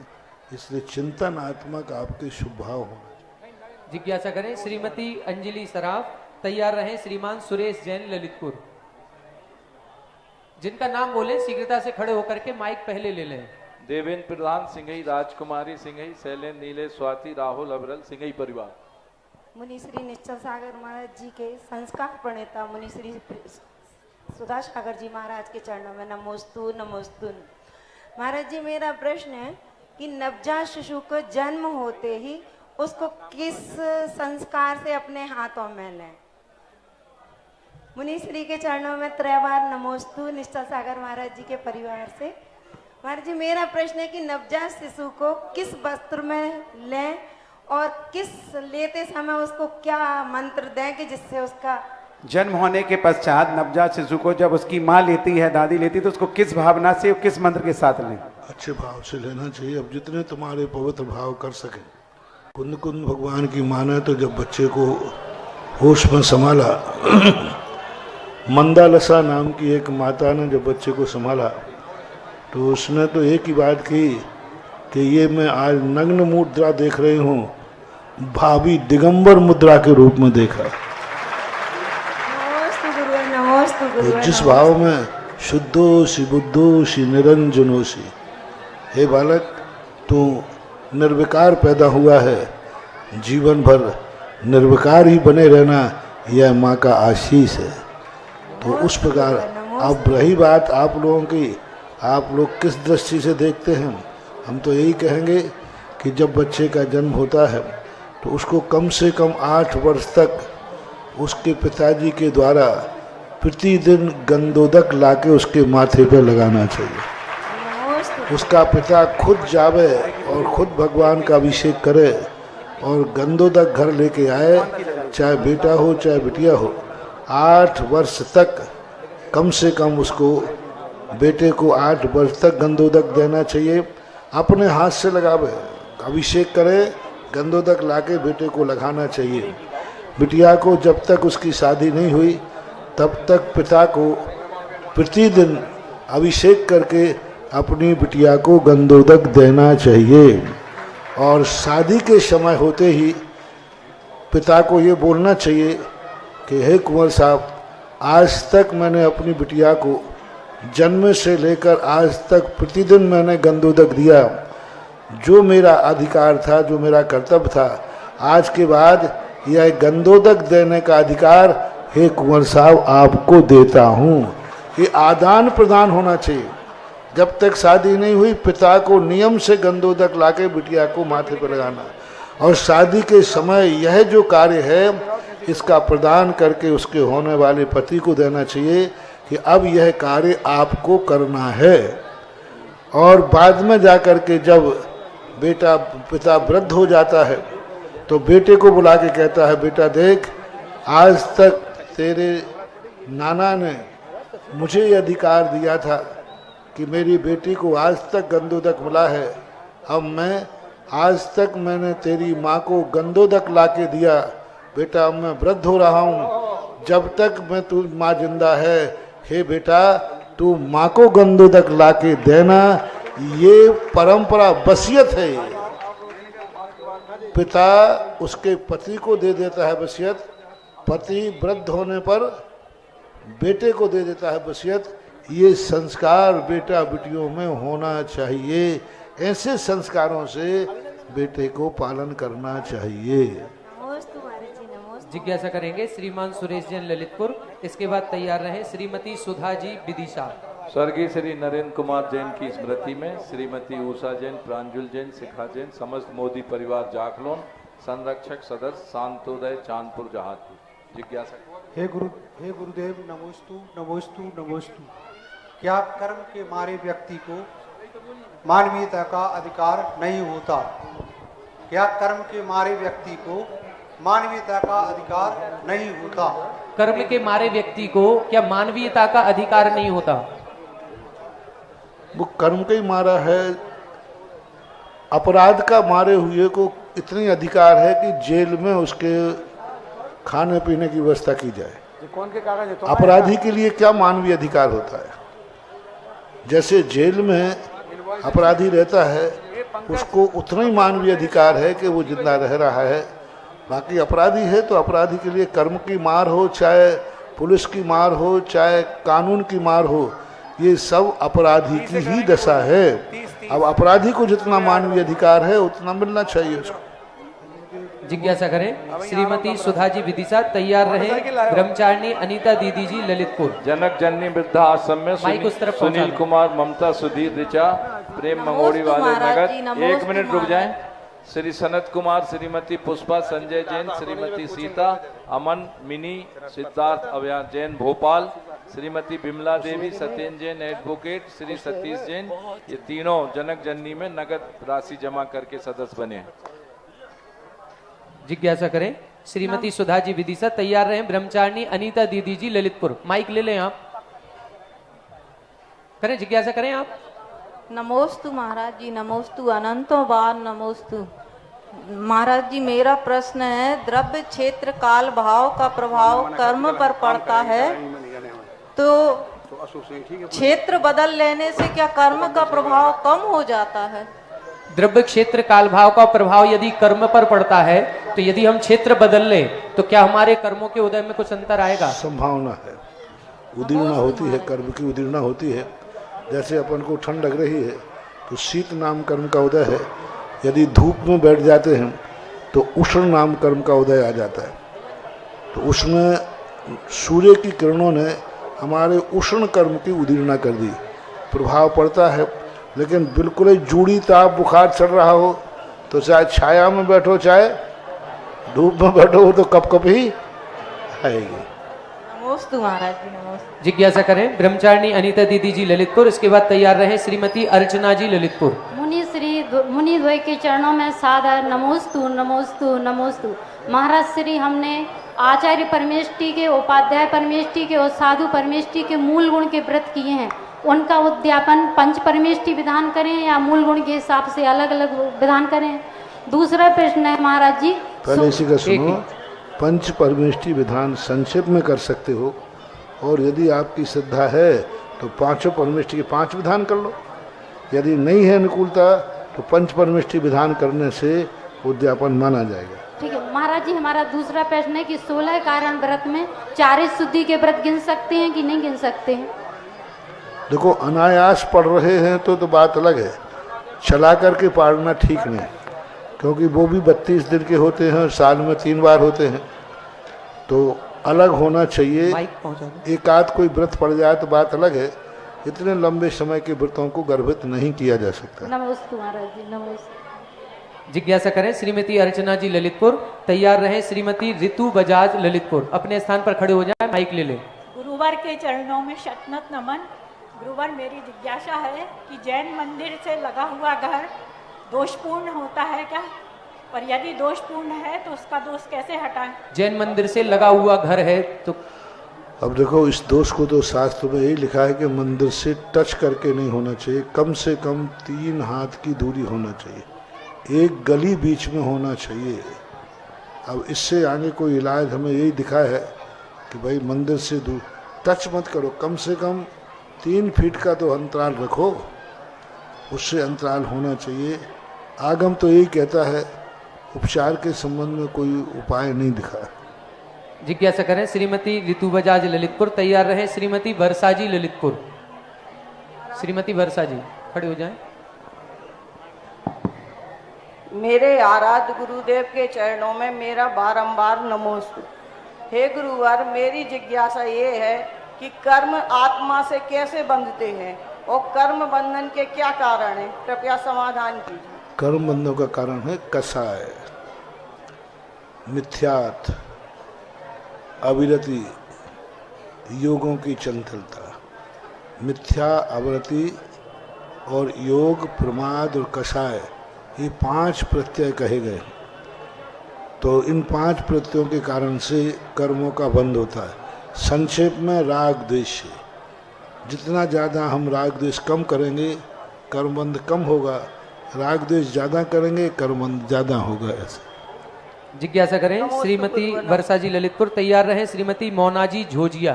इसलिए चिंतनात्मक आपके शुभ भाव होना चाहिए। जिज्ञासा करें श्रीमती अंजलि सराफ। तैयार रहे श्रीमान सुरेश जैन ललितपुर। जिनका नाम बोले शीघ्रता से खड़े होकर के माइक पहले ले लें। देवेंद्र प्रधान सिंघई, राजकुमारी सिंघई, शैलेंद्र नीले, स्वाति, राहुल अबरल, सिंघई परिवार। मुनिश्री निश्चल सागर महाराज जी के संस्कार प्रणेता मुनिश्री सुधा सागर जी महाराज के चरणों में नमोस्तु नमोस्तु। महाराज जी मेरा प्रश्न है कि नवजात शिशु को जन्म होते ही उसको किस संस्कार से अपने हाथों में लें? मुनिश्री के चरणों में त्रैवार नमोस्तु निश्चल सागर महाराज जी के परिवार से। महाराज जी मेरा प्रश्न है कि नवजात शिशु को किस वस्त्र में लें और किस लेते समय उसको क्या मंत्र दें कि जिससे उसका जन्म होने के पश्चात नवजात शिशु को जब उसकी माँ लेती है, दादी लेती है, तो उसको किस भावना से और किस मंत्र के साथ लें? अच्छे भाव से लेना चाहिए। अब जितने तुम्हारे पवित्र भाव कर सके। कुंद कुंद भगवान की माने तो जब बच्चे को होश में संभाला, मंदालसा नाम की एक माता ने जब बच्चे को संभाला तो उसने तो एक ही बात की कि ये मैं आज नग्न मुद्रा देख रही हूँ, भावी दिगंबर मुद्रा के रूप में देखा। तो जिस भाव में शुद्धोषि बुद्धोषि निरंजनोषि, हे बालक तू निर्विकार पैदा हुआ है, जीवन भर निर्विकार ही बने रहना यह माँ का आशीष है। तो उस प्रकार अब रही बात आप लोगों की, आप लोग किस दृष्टि से देखते हैं। हम तो यही कहेंगे कि जब बच्चे का जन्म होता है तो उसको कम से कम 8 वर्ष तक उसके पिताजी के द्वारा प्रतिदिन गंधोदक लाके उसके माथे पर लगाना चाहिए। उसका पिता खुद जावे और खुद भगवान का अभिषेक करे और गंधोदक घर लेके आए, चाहे बेटा हो चाहे बिटिया हो। 8 वर्ष तक कम से कम उसको, बेटे को 8 वर्ष तक गंधोदक देना चाहिए। अपने हाथ से लगावे, अभिषेक करे, गंधोदक लाके बेटे को लगाना चाहिए। बिटिया को जब तक उसकी शादी नहीं हुई तब तक पिता को प्रतिदिन अभिषेक करके अपनी बिटिया को गंधोदक देना चाहिए। और शादी के समय होते ही पिता को ये बोलना चाहिए कि हे कुंवर साहब, आज तक मैंने अपनी बिटिया को जन्म से लेकर आज तक प्रतिदिन मैंने गंधोदक दिया। जो मेरा अधिकार था, जो मेरा कर्तव्य था, आज के बाद यह गंधोदक देने का अधिकार हे कुंवर साहब आपको देता हूँ। ये आदान प्रदान होना चाहिए। जब तक शादी नहीं हुई पिता को नियम से गंधोदक लाके बिटिया को माथे पर लगाना, और शादी के समय यह जो कार्य है इसका प्रदान करके उसके होने वाले पति को देना चाहिए कि अब यह कार्य आपको करना है। और बाद में जाकर के जब पिता वृद्ध हो जाता है तो बेटे को बुला के कहता है, बेटा देख, आज तक तेरे नाना ने मुझे ये अधिकार दिया था कि मेरी बेटी को आज तक गंधोदक मिला है, अब मैं आज तक मैंने तेरी माँ को गंधोदक ला के दिया, बेटा अब मैं वृद्ध हो रहा हूँ, जब तक मैं तू माँ जिंदा है, हे बेटा तू माँ को गंधोदक ला के देना। ये परंपरा वसीयत है। पिता उसके पति को दे देता है वसीयत, पति वृद्ध होने पर बेटे को दे देता है वसीयत। ये संस्कार बेटा बेटियों में होना चाहिए, ऐसे संस्कारों से बेटे को पालन करना चाहिए। जिज्ञासा करेंगे श्रीमान सुरेश जैन ललितपुर, इसके बाद तैयार रहे श्रीमती सुधा जी विदिशा। स्वर्गीय श्री नरेंद्र कुमार जैन की स्मृति में श्रीमती उषा जैन, प्रांजुल जैन, शिखा जैन, समस्त मोदी परिवार जाखलोन, संरक्षक सदस्य शांतोदय चांदपुर जहाजपुर। जिज्ञासा। हे गुरुदेव नमोस्तु नमोस्तु नमोस्तु। क्या कर्म के मारे व्यक्ति को मानवीयता का अधिकार नहीं होता? क्या कर्म के मारे व्यक्ति को मानवीयता का अधिकार नहीं होता? कर्म के मारे व्यक्ति को क्या मानवीयता का अधिकार नहीं होता? वो कर्म का ही मारा है, अपराध का मारे हुए को इतनी अधिकार है कि जेल में उसके खाने पीने की व्यवस्था की जाए। कौन के कागज है? अपराधी के लिए क्या मानवीय अधिकार होता है? जैसे जेल में अपराधी रहता है उसको उतना ही मानवीय अधिकार है कि वो जिंदा रह रहा है। बाकी अपराधी है तो अपराधी के लिए कर्म की मार हो, चाहे पुलिस की मार हो, चाहे कानून की मार हो, ये सब अपराधी की ही दशा है। अब अपराधी को जितना मानवीय अधिकार है उतना मिलना चाहिए उसको। जिज्ञासा करें श्रीमती सुधा जी विदिशा। तैयार रहे ब्रह्मचारिणी अनीता दीदी जी ललितपुर। जनक जननी वृद्धा आश्रम में सुनील कुमार, ममता, सुधीर, ऋचा, प्रेम मंगोड़ी वाले नगर। 1 मिनट रुक जाएं। श्री सनत कुमार, श्रीमती पुष्पा, संजय जैन, श्रीमती सीता, अमन, मिनी, सिद्धार्थ अभ्यास जैन भोपाल, श्रीमती बिमला देवी, सत्येंद्र जैन एडवोकेट, श्री सतीश जैन, ये तीनों जनक जननी में नगद राशि जमा करके सदस्य बने। जिज्ञासा करें श्रीमती सुधा जी विदिशा। तैयार रहे ब्रह्मचारिणी अनीता दीदी जी ललितपुर। माइक ले लें आप। करें जिज्ञासा करें आप। नमोस्तु महाराज जी, नमोस्तु अनंतों बार नमोस्तु। महाराज जी मेरा प्रश्न है, द्रव्य क्षेत्र काल भाव का प्रभाव कर्म पर पड़ता है, तो क्षेत्र बदल लेने से क्या कर्म का प्रभाव कम हो जाता है? द्रव्य क्षेत्र काल भाव का प्रभाव यदि कर्म पर पड़ता है तो यदि हम क्षेत्र बदल लें तो क्या हमारे कर्मों के उदय में कुछ अंतर आएगा? संभावना है, उदीर्णा होती है, कर्म की उदीर्णा होती है। जैसे अपन को ठंड लग रही है तो शीत नाम कर्म का उदय है, यदि धूप में बैठ जाते हैं तो उष्ण नाम कर्म का उदय आ जाता है। तो उसमें सूर्य की किरणों ने हमारे उष्ण कर्म की उदीर्णा कर दी, प्रभाव पड़ता है। लेकिन बिल्कुल ही जूड़ी ताप बुखार चढ़ रहा हो तो चाहे छाया में बैठो चाहे धूप में बैठो हो तो कप कप ही आएगी। नमोस्तु महाराज जी, नमोस्तु। जिज्ञासा करें ब्रह्मचारिणी अनीता दीदी जी ललितपुर। इसके बाद तैयार रहे श्रीमती अर्चना जी ललितपुर। मुनि द्वय के चरणों में सादर नमोस्तु नमोस्तु नमोस्तु। महाराज श्री हमने आचार्य परमेष्टि के, उपाध्याय परमेष्टि के और साधु परमेष्टि के मूल गुण के व्रत किए हैं, उनका उद्यापन पंच परमेष्टि विधान करें या मूल गुण के हिसाब से अलग अलग विधान करें? दूसरा प्रश्न है महाराज जी, पहले इसी का सुनो। पंच परमेष्टि विधान संक्षेप में कर सकते हो, और यदि आपकी श्रद्धा है तो पांचों परमेष्टि के 5 विधान कर लो। यदि नहीं है अनुकूलता तो पंच परमेष्टि विधान करने से उद्यापन माना जाएगा। ठीक है महाराज जी। हमारा दूसरा प्रश्न है कि 16 कारण व्रत में 4 शुद्धि के व्रत गिन सकते हैं कि नहीं गिन सकते हैं? देखो, अनायास पढ़ रहे हैं तो बात अलग है, चला करके पढ़ना ठीक नहीं, क्योंकि वो भी 32 दिन के होते हैं, साल में 3 बार होते हैं, तो अलग होना चाहिए। एक आध कोई व्रत पड़ जाए तो बात अलग है, इतने लंबे समय के व्रतों को गर्भित नहीं किया जा सकता। नमस्ते महाराज जी, नमस्ते। जिज्ञासा करें श्रीमती अर्चना जी ललितपुर। तैयार रहे श्रीमती ऋतु बजाज ललितपुर। अपने स्थान पर खड़े हो जाए, माइक ले लें। गुरुवर के चरणों में शतनत नमन। गुरुवर, मेरी जिज्ञासा है कि जैन मंदिर से लगा हुआ घर दोषपूर्ण होता है क्या? और यदि दोषपूर्ण है तो उसका दोष कैसे हटाएं? जैन मंदिर से लगा हुआ घर है तो अब देखो, इस दोष को तो शास्त्र में यही लिखा है कि मंदिर से टच करके नहीं होना चाहिए, कम से कम 3 हाथ की दूरी होना चाहिए, एक गली बीच में होना चाहिए। अब इससे आगे कोई इलाज हमें यही दिखा है कि भाई मंदिर से दूर टच मत करो, कम से कम 3 फीट का तो अंतराल रखो, उससे अंतराल होना चाहिए। आगम तो यही कहता है, उपचार के संबंध में कोई उपाय नहीं दिखा। जिज्ञासा करें श्रीमती ऋतु बजाज ललितपुर। तैयार रहे श्रीमती वर्षा जी ललितपुर। श्रीमती वर्षा जी खड़े हो जाएं। मेरे आराध्य गुरुदेव के चरणों में मेरा बारंबार नमोस्तु। हे गुरुवर, मेरी जिज्ञासा ये है कि कर्म आत्मा से कैसे बंधते हैं और कर्म बंधन के क्या कारण है, कृपया समाधान कीजिए। कर्म बंधन का कारण है कसाय, मिथ्यात्व, अविरति, योगों की चंचलता। मिथ्या, अविरति और योग, प्रमाद और कसाय, ये 5 प्रत्यय कहे गए। तो इन 5 प्रत्ययों के कारण से कर्मों का बंध होता है। संक्षेप में राग द्वेष, जितना ज़्यादा हम राग द्वेष कम करेंगे कर्म बंध कम होगा, राग द्वेष ज़्यादा करेंगे कर्म बंध ज़्यादा होगा। ऐसे जिज्ञासा करें श्रीमती वर्षा जी ललितपुर। तैयार रहे श्रीमती मोना जी झोजिया।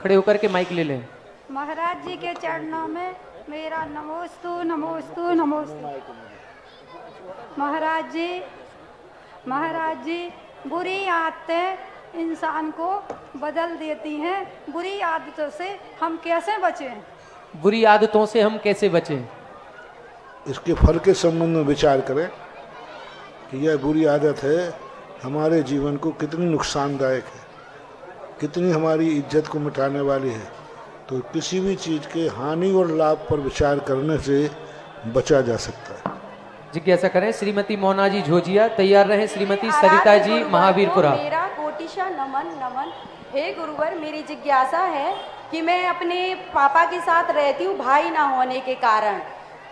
खड़े होकर के माइक ले लें। महाराज जी के चरणों में मेरा नमोस्तु नमोस्तु नमोस्तु। महाराज जी बुरी आदतें इंसान को बदल देती हैं, बुरी आदतों से हम कैसे बचें? बुरी आदतों से हम कैसे बचें? इसके फल के संबंध में विचार करें कि यह बुरी आदत है हमारे जीवन को कितनी नुकसानदायक है, कितनी हमारी इज्जत को मिटाने वाली है। तो किसी भी चीज़ के हानि और लाभ पर विचार करने से बचा जा सकता है। जिज्ञासा करें श्रीमती मोना जी झोजिया। तैयार रहे श्रीमती सरिता जी महावीरपुरा। मेरा कोटिशा नमन नमन। हे गुरुवर, मेरी जिज्ञासा है कि मैं अपने पापा के साथ रहती हूँ भाई ना होने के कारण।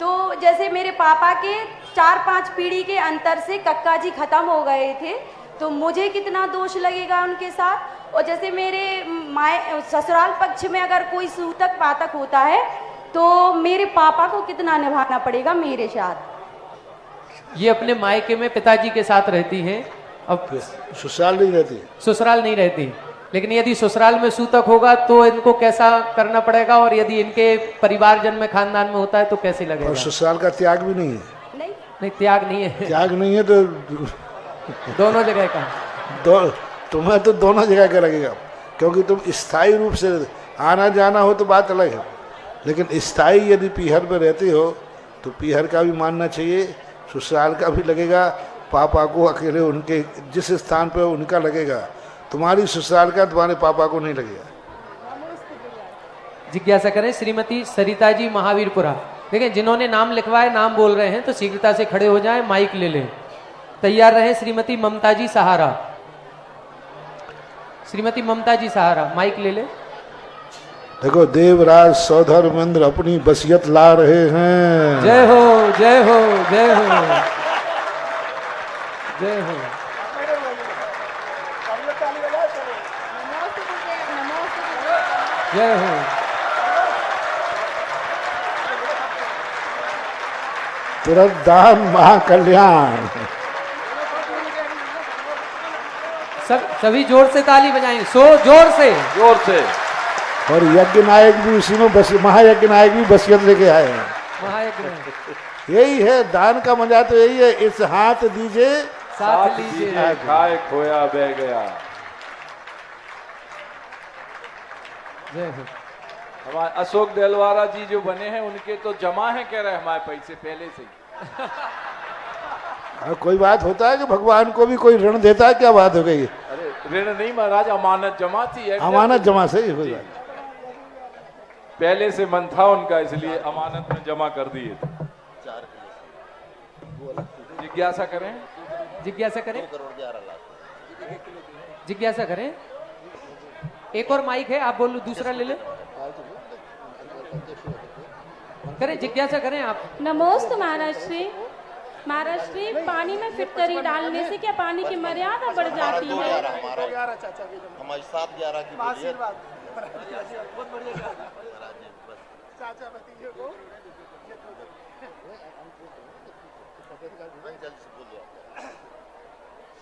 तो जैसे मेरे पापा के 4-5 पीढ़ी के अंतर से कक्का जी खत्म हो गए थे, तो मुझे कितना दोष लगेगा उनके साथ? और जैसे मेरे ससुराल पक्ष में अगर कोई सूतक पातक होता है तो मेरे पापा को कितना निभाना पड़ेगा मेरे साथ? ये अपने मायके में पिताजी के साथ रहती हैं। अब ससुराल नहीं रहती। ससुराल नहीं रहती, लेकिन यदि ससुराल में सूतक होगा तो इनको कैसा करना पड़ेगा, और यदि इनके परिवारजन में खानदान में होता है तो कैसे लगेगा? और ससुराल का त्याग भी नहीं है। नहीं त्याग नहीं है। त्याग नहीं है तो दोनों जगह का तुम्हें तो दोनों जगह का लगेगा, क्योंकि तुम स्थायी रूप से आना जाना हो तो बात अलग है, लेकिन स्थायी यदि पीहर में रहते हो तो पीहर का भी मानना चाहिए, ससुराल का भी लगेगा। पापा को अकेले उनके जिस स्थान पे उनका लगेगा, तुम्हारी ससुराल का तुम्हारे पापा को नहीं लगेगा। जिज्ञासा करें श्रीमती सरिता जी महावीरपुरा। देखिए, जिन्होंने नाम लिखवाए नाम बोल रहे हैं तो शीघ्रता से खड़े हो जाएं, माइक ले लें। तैयार रहे श्रीमती ममता जी सहारा। श्रीमती ममता जी सहारा, माइक ले लें। देखो, देवराज सौधर्मेंद्र अपनी बसियत ला रहे हैं। जय हो जय हो जय हो जय हो। जय हो। तुरंत दान महाकल्याण। सभी जोर से ताली बजाएं, जोर से। और यज्ञ नायक भी उसी में महायज्ञ नायक भी बसियत लेके आए हैं। यही है दान का मजा, तो यही है, इस हाथ दीजिए साथ लीजिए, खाए खोया बह गया। जय हो। हमारे अशोक देलवारा जी जो बने हैं उनके तो जमा है, कह रहे हैं हमारे पैसे पहले से ही। कोई बात होता है कि भगवान को भी कोई ऋण देता है? क्या बात हो गई? अरे ऋण नहीं महाराज, अमानत जमा थी। अमानत जमा से ही कोई बात। पहले से मन था उनका, इसलिए अमानत में जमा कर दिए थे। जिज्ञासा करें। जिज्ञासा करें। जिज्ञासा करें। एक और माइक है, आप बोलो, दूसरा ले ले। करें, जिज्ञासा करें आप। नमोस्तु महाराज श्री। महाराज श्री पानी में फिटकरी डालने से क्या पानी की मर्यादा बढ़ जाती है? हमारी 7-11 की बोलिए।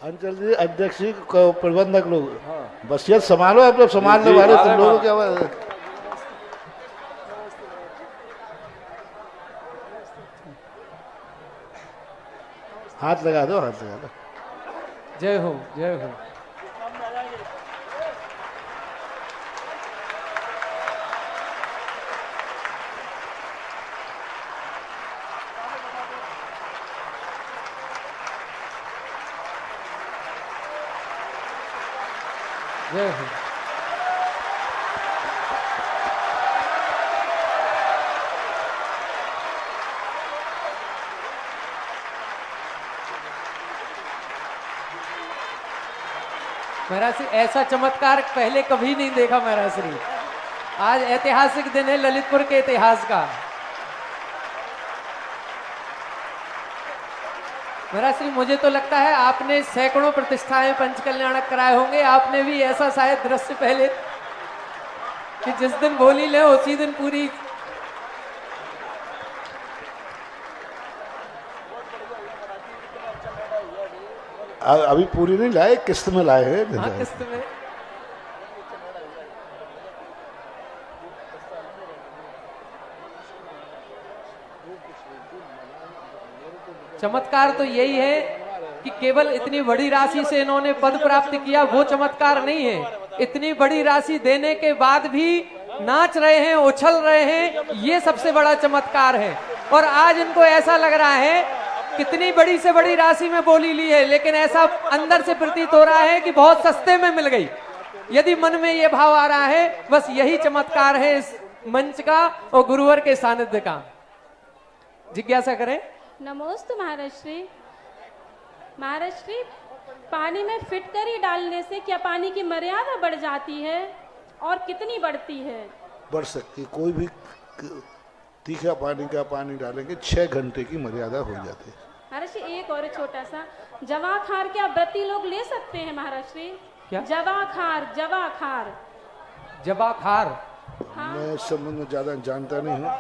अंचल जी अध्यक्ष जी प्रबंधक लोग बस ये संभालो, आप लोग संभालने वाले तुम लोगों क्या हाथ लगा दो, हाथ लगा दो। जय हो, जय हो। जय हो। महाराज श्री ऐसा चमत्कार पहले कभी नहीं देखा महाराज श्री। आज ऐतिहासिक दिन है ललितपुर के इतिहास का। महाराज श्री मुझे तो लगता है आपने सैकड़ों प्रतिष्ठाएं पंच कल्याणक कराए होंगे, आपने भी ऐसा शायद दृश्य पहले कि जिस दिन बोली ले उसी दिन पूरी। अभी पूरी नहीं लाए, किस्त में लाए हैं। हाँ, किस्त में। चमत्कार तो यही है कि केवल इतनी बड़ी राशि से इन्होंने पद प्राप्त किया, वो चमत्कार नहीं है। इतनी बड़ी राशि देने के बाद भी नाच रहे हैं, उछल रहे हैं, ये सबसे बड़ा चमत्कार है। और आज इनको ऐसा लग रहा है कितनी बड़ी से बड़ी राशि में बोली ली है, लेकिन ऐसा अंदर से प्रतीत हो रहा है कि बहुत सस्ते में मिल गई। यदि मन में ये भाव आ रहा है, बस यही चमत्कार है इस मंच का और गुरुवर के सानिध्य का। जिज्ञासा करें। नमोस्तु महाराज श्री। महाराज श्री पानी में फिटकरी डालने से क्या पानी की मर्यादा बढ़ जाती है और कितनी बढ़ती है? बढ़ सकती, कोई भी तीखा पानी का पानी डालेंगे 6 घंटे की मर्यादा हो जाती है। महाराज श्री एक और छोटा सा, जवाखार क्या व्रती लोग ले सकते हैं महाराज श्री? क्या? जवाखार, जवाखार। जवाखार? हाँ। मैं इस संबंध में ज्यादा जानता नहीं हूँ।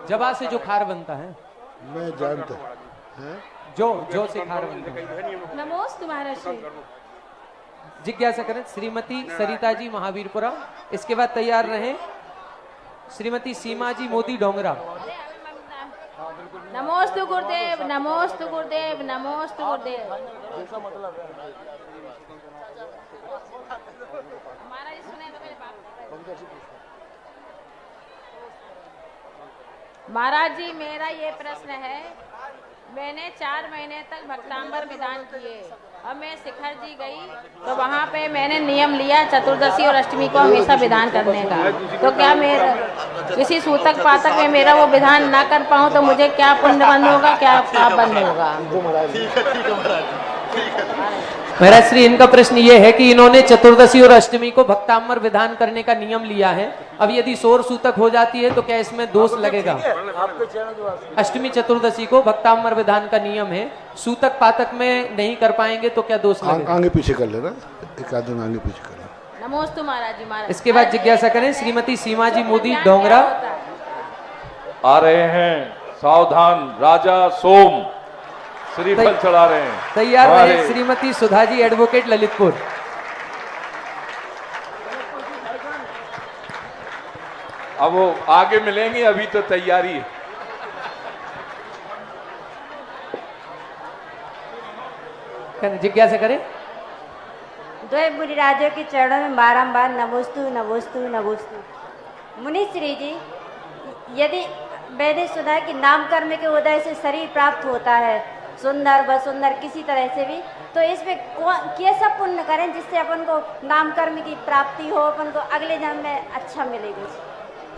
जवा से जो खार बनता है मैं जानता है, जो से खार बनता है। नमोस्तु महाराज श्री। जिज्ञासा करें श्रीमती सरिता जी महावीरपुरा। इसके बाद तैयार रहें श्रीमती सीमा जी मोदी डोंगरा। नमोस्तु गुरुदेव, नमोस्तु गुरुदेव, नमोस्तु गुरुदेव। महाराज जी मेरा ये प्रश्न है, मैंने 4 महीने तक भक्तांबर विधान किए और मैं शिखर जी गई तो वहाँ पे मैंने नियम लिया चतुर्दशी और अष्टमी को हमेशा विधान करने का। तो क्या मेरा किसी सूतक पातक में मेरा वो विधान ना कर पाऊँ तो मुझे क्या पुण्य बंद होगा, क्या पाप बंद होगा? महाराज श्री इनका प्रश्न ये है कि इन्होंने चतुर्दशी और अष्टमी को भक्तांबर विधान करने का नियम लिया है। अब यदि सोर सूतक हो जाती है तो क्या इसमें दोष लगेगा? अष्टमी चतुर्दशी को भक्तांबर विधान का नियम है, सूतक पातक में नहीं कर पाएंगे तो क्या दोष लगेगा? आगे पीछे कर लेना, एक आदमी आगे पीछे कर लेना। नमोस्तु महाराज जी। महाराज इसके बाद जिज्ञासा करें श्रीमती सीमा जी मोदी डोंगरा। आ रहे हैं सावधान राजा सोम, श्रीफल चढ़ा रहे हैं। तैयार रहे श्रीमती सुधा जी एडवोकेट ललितपुर। अब वो आगे मिलेंगे, अभी तो तैयारी है। जिज्ञासा करें। द्वय मुनिराजों के चरणों में बारंबार नमोस्तु नमोस्तु नमोस्तु। मुनिश्री जी, यदि वैदिक सुधा की नाम कर्म के उदय से शरीर प्राप्त होता है, सुंदर व सुंदर किसी तरह से भी, तो इसमें कैसा पुण्य करें जिससे अपन को नाम कर्म की प्राप्ति हो, अपन को अगले जन्म में अच्छा मिलेगा?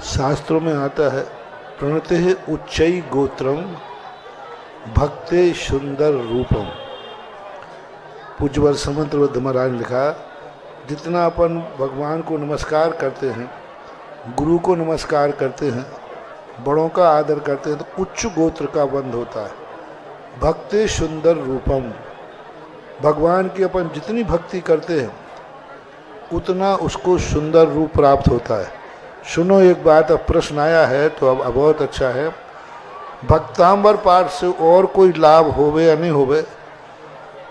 शास्त्रों में आता है प्रणते उच्चई गोत्रम भक्ते सुंदर रूपम। पूज्यवर समंत महाराज ने लिखा, जितना अपन भगवान को नमस्कार करते हैं, गुरु को नमस्कार करते हैं, बड़ों का आदर करते हैं, तो उच्च गोत्र का बंध होता है। भक्ति सुंदर रूपम। भगवान की अपन जितनी भक्ति करते हैं उतना उसको सुंदर रूप प्राप्त होता है। सुनो एक बात, अब प्रश्न आया है तो अब बहुत अच्छा है। भक्तांबर पाठ से और कोई लाभ होवे या नहीं होवे,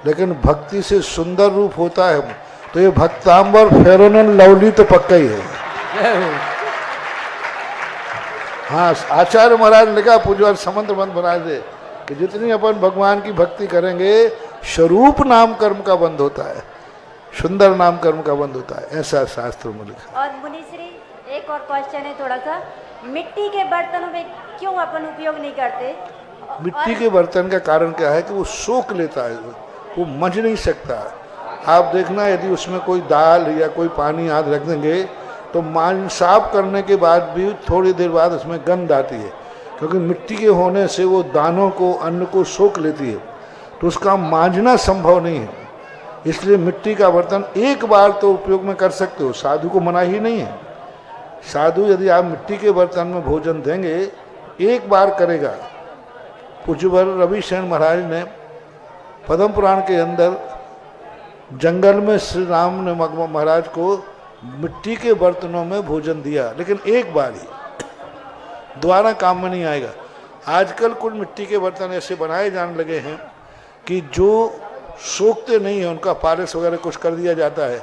लेकिन भक्ति से सुंदर रूप होता है, तो ये भक्तांबर फेरोन एंड लवली तो पक्का ही है। हाँ, आचार्य महाराज ने लिखा, पूज्य समंत मंत्र बना दे कि जितनी अपन भगवान की भक्ति करेंगे स्वरूप नाम कर्म का बंद होता है, सुंदर नाम कर्म का बंद होता है, ऐसा शास्त्र में लिखा। और मुनिश्री एक और क्वेश्चन है थोड़ा सा, मिट्टी के बर्तनों में क्यों अपन उपयोग नहीं करते? मिट्टी के बर्तन का कारण क्या है कि वो सोख लेता है, वो मज नहीं सकता। आप देखना, यदि उसमें कोई दाल या कोई पानी हाथ रख देंगे तो मान साफ करने के बाद भी थोड़ी देर बाद उसमें गंध आती है, क्योंकि मिट्टी के होने से वो दानों को, अन्न को सोख लेती है, तो उसका मांजना संभव नहीं है। इसलिए मिट्टी का बर्तन एक बार तो उपयोग में कर सकते हो, साधु को मना ही नहीं है। साधु यदि आप मिट्टी के बर्तन में भोजन देंगे एक बार करेगा। पूज्यवर रविशरण महाराज ने पद्म पुराण के अंदर जंगल में श्री राम ने महाराज को मिट्टी के बर्तनों में भोजन दिया, लेकिन एक बार ही, दोबारा काम में नहीं आएगा। आजकल कुछ मिट्टी के बर्तन ऐसे बनाए जाने लगे हैं कि जो सोखते नहीं है, उनका पालिश वगैरह कुछ कर दिया जाता है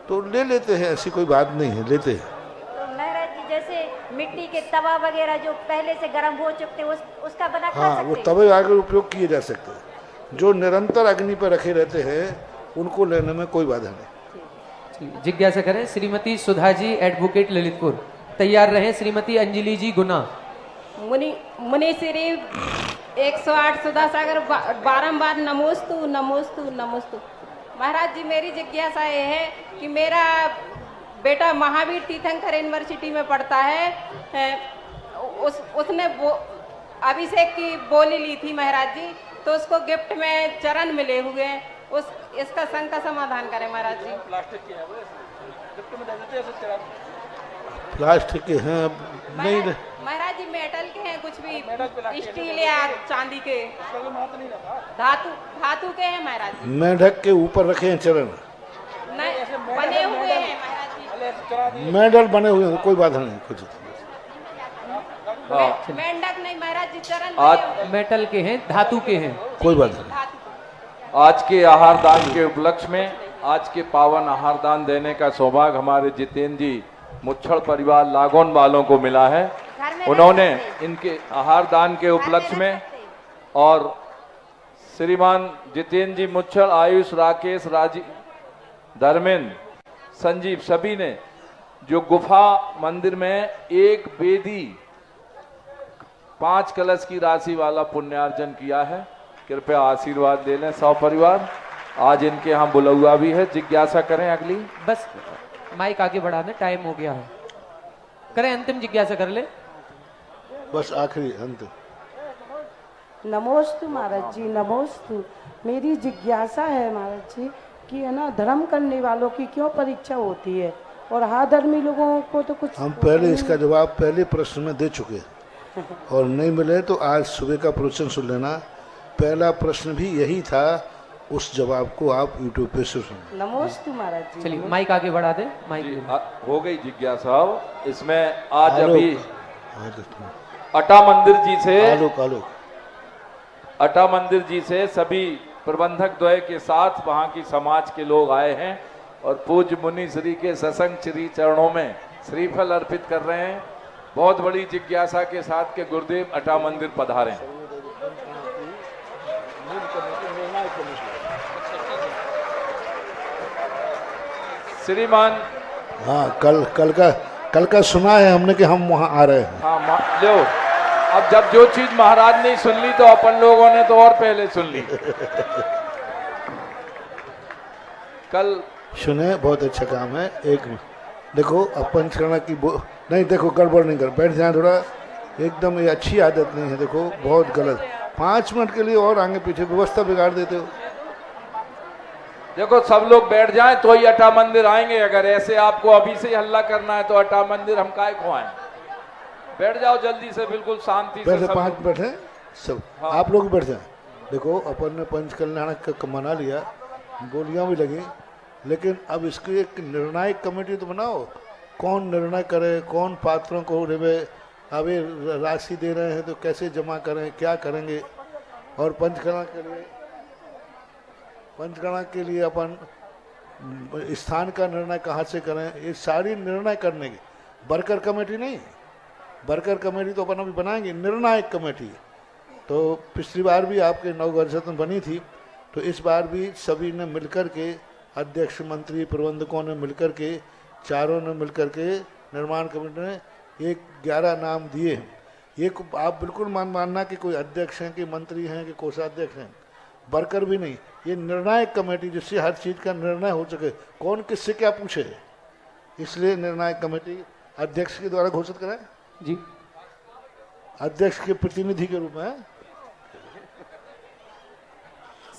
तो ले लेते हैं, ऐसी कोई बात नहीं है, लेते हैं। तो महाराज जी जैसे मिट्टी के तवा वगैरह जो पहले से गर्म हो चुके थे उसका बना खा हाँ, सकते वो हैं? तवे आगे उपयोग किए जा सकते हैं। जो निरंतर अग्नि पर रखे रहते हैं उनको लेने में कोई बाधा नहीं। जिज्ञासा करें श्रीमती सुधा जी, एडवोकेट ललितपुर। तैयार रहें श्रीमती अंजलि जी, गुना। मुनि श्री 108 सुधा सागर बारंबार नमोस्तु नमोस्तु नमोस्तु। महाराज जी, मेरी जिज्ञासा ये है कि मेरा बेटा महावीर तीर्थंकर यूनिवर्सिटी में पढ़ता है, उसने अभिषेक की बोली ली थी महाराज जी, तो उसको गिफ्ट में चरण मिले हुए हैं, इसका संग का समाधान करें महाराज जी। प्लास्टिक के हैं नहीं, महाराज जी मेटल के हैं, कुछ भी स्टील या चांदी के, धातु के हैं महाराज जी। मेढक के ऊपर रखे हैं चरण, नहीं बने हुए हैं महाराज जी। मेडल बने हुए हैं, कोई बाधा नहीं, कुछ मेंढक नहीं महाराज जी, चरण आज मेटल के हैं, धातु के हैं, कोई बात नहीं। आज के आहार दान के उपलक्ष्य में, आज के पावन आहार दान देने का सौभाग्य हमारे जितेंद्र जी मुच्छड़ परिवार लागोन वालों को मिला है। उन्होंने इनके आहार दान के उपलक्ष्य में और श्रीमान जितेंद्र जी मुच्छड़, आयुष, राकेश, राजीव, धर्मेंद्र, संजीव, सभी ने जो गुफा मंदिर में एक बेदी 5 कलश की राशि वाला पुण्यार्जन किया है, कृपया आशीर्वाद दे लें सब परिवार। आज इनके यहाँ बुलौआ भी है। जिज्ञासा करें अगली। बस माइक आगे बढ़ा दें, टाइम हो गया है। करें अंतिम जिज्ञासा कर ले, बस आखिरी अंतिम। नमोस्तु महाराज जी, नमोस्तु। मेरी जिज्ञासा है महाराज जी कि है ना, धर्म करने वालों की क्यों परीक्षा होती है और अधर्मी लोगों को तो कुछ। हम पहले इसका जवाब पहले प्रश्न में दे चुके और नहीं मिले तो आज सुबह का प्रवचन सुन लेना। पहला प्रश्न भी यही था, उस जवाब को आप यूट्यूब पे सुन। नमोस्तु महाराज जी। चलिए माइक आगे बढ़ा दे, माइक हो गई जिज्ञासा। इसमें आज अभी अटा मंदिर जी से अटा मंदिर जी से सभी प्रबंधक द्वय के साथ वहां की समाज के लोग आए हैं और पूज्य मुनि श्री के सत्संग श्री चरणों में श्रीफल अर्पित कर रहे हैं। बहुत बड़ी जिज्ञासा के साथ के गुरुदेव अटा मंदिर पधारें। श्रीमान, हाँ, कल का सुना है हमने कि हम वहाँ आ रहे हैं। हाँ लो, अब जब जो चीज महाराज ने सुन ली तो अपन लोगों ने तो और पहले सुन ली। कल सुने, बहुत अच्छा काम है। एक देखो अपन छाना की नहीं, देखो गड़बड़ नहीं कर, बैठ जाए थोड़ा, एकदम ये अच्छी आदत नहीं है। देखो बहुत गलत, 5 मिनट के लिए और आगे पीछे व्यवस्था बिगाड़ देते हो। देखो सब लोग बैठ जाएं तो ही अटा मंदिर आएंगे। अगर ऐसे आपको अभी से हल्ला करना है तो अटा मंदिर हम काय को आए। बैठ जाओ जल्दी से, बिल्कुल शांति से। बैठे 5 बैठे सब। हाँ। आप लोग बैठ जाए। देखो अपन ने पंच कल्याण का मना लिया, गोलियां भी लगी, लेकिन अब इसकी एक निर्णायक कमेटी तो बनाओ। कौन निर्णय करे, कौन पात्रों को अब ये राशि दे रहे हैं तो कैसे जमा करें, क्या करेंगे। और पंचगणना के लिए अपन स्थान का निर्णय कहाँ से करें, ये सारी निर्णय करने की वर्कर कमेटी नहीं, वर्कर कमेटी तो अपन अभी बनाएंगे, निर्णायक कमेटी। तो पिछली बार भी आपके नवगठन में बनी थी, तो इस बार भी सभी ने मिलकर के, अध्यक्ष, मंत्री, प्रबंधकों ने मिलकर के, चारों ने मिलकर के निर्माण कमेटी ने 11 नाम दिए हैं। ये आप बिल्कुल मानना कि कोई अध्यक्ष हैं कि मंत्री हैं कि कोषाध्यक्ष हैं, वर्कर भी नहीं, ये निर्णायक कमेटी जिससे हर चीज़ का निर्णय हो सके, कौन किससे क्या पूछे, इसलिए निर्णायक कमेटी अध्यक्ष के द्वारा घोषित कराए जी, अध्यक्ष के प्रतिनिधि के रूप में।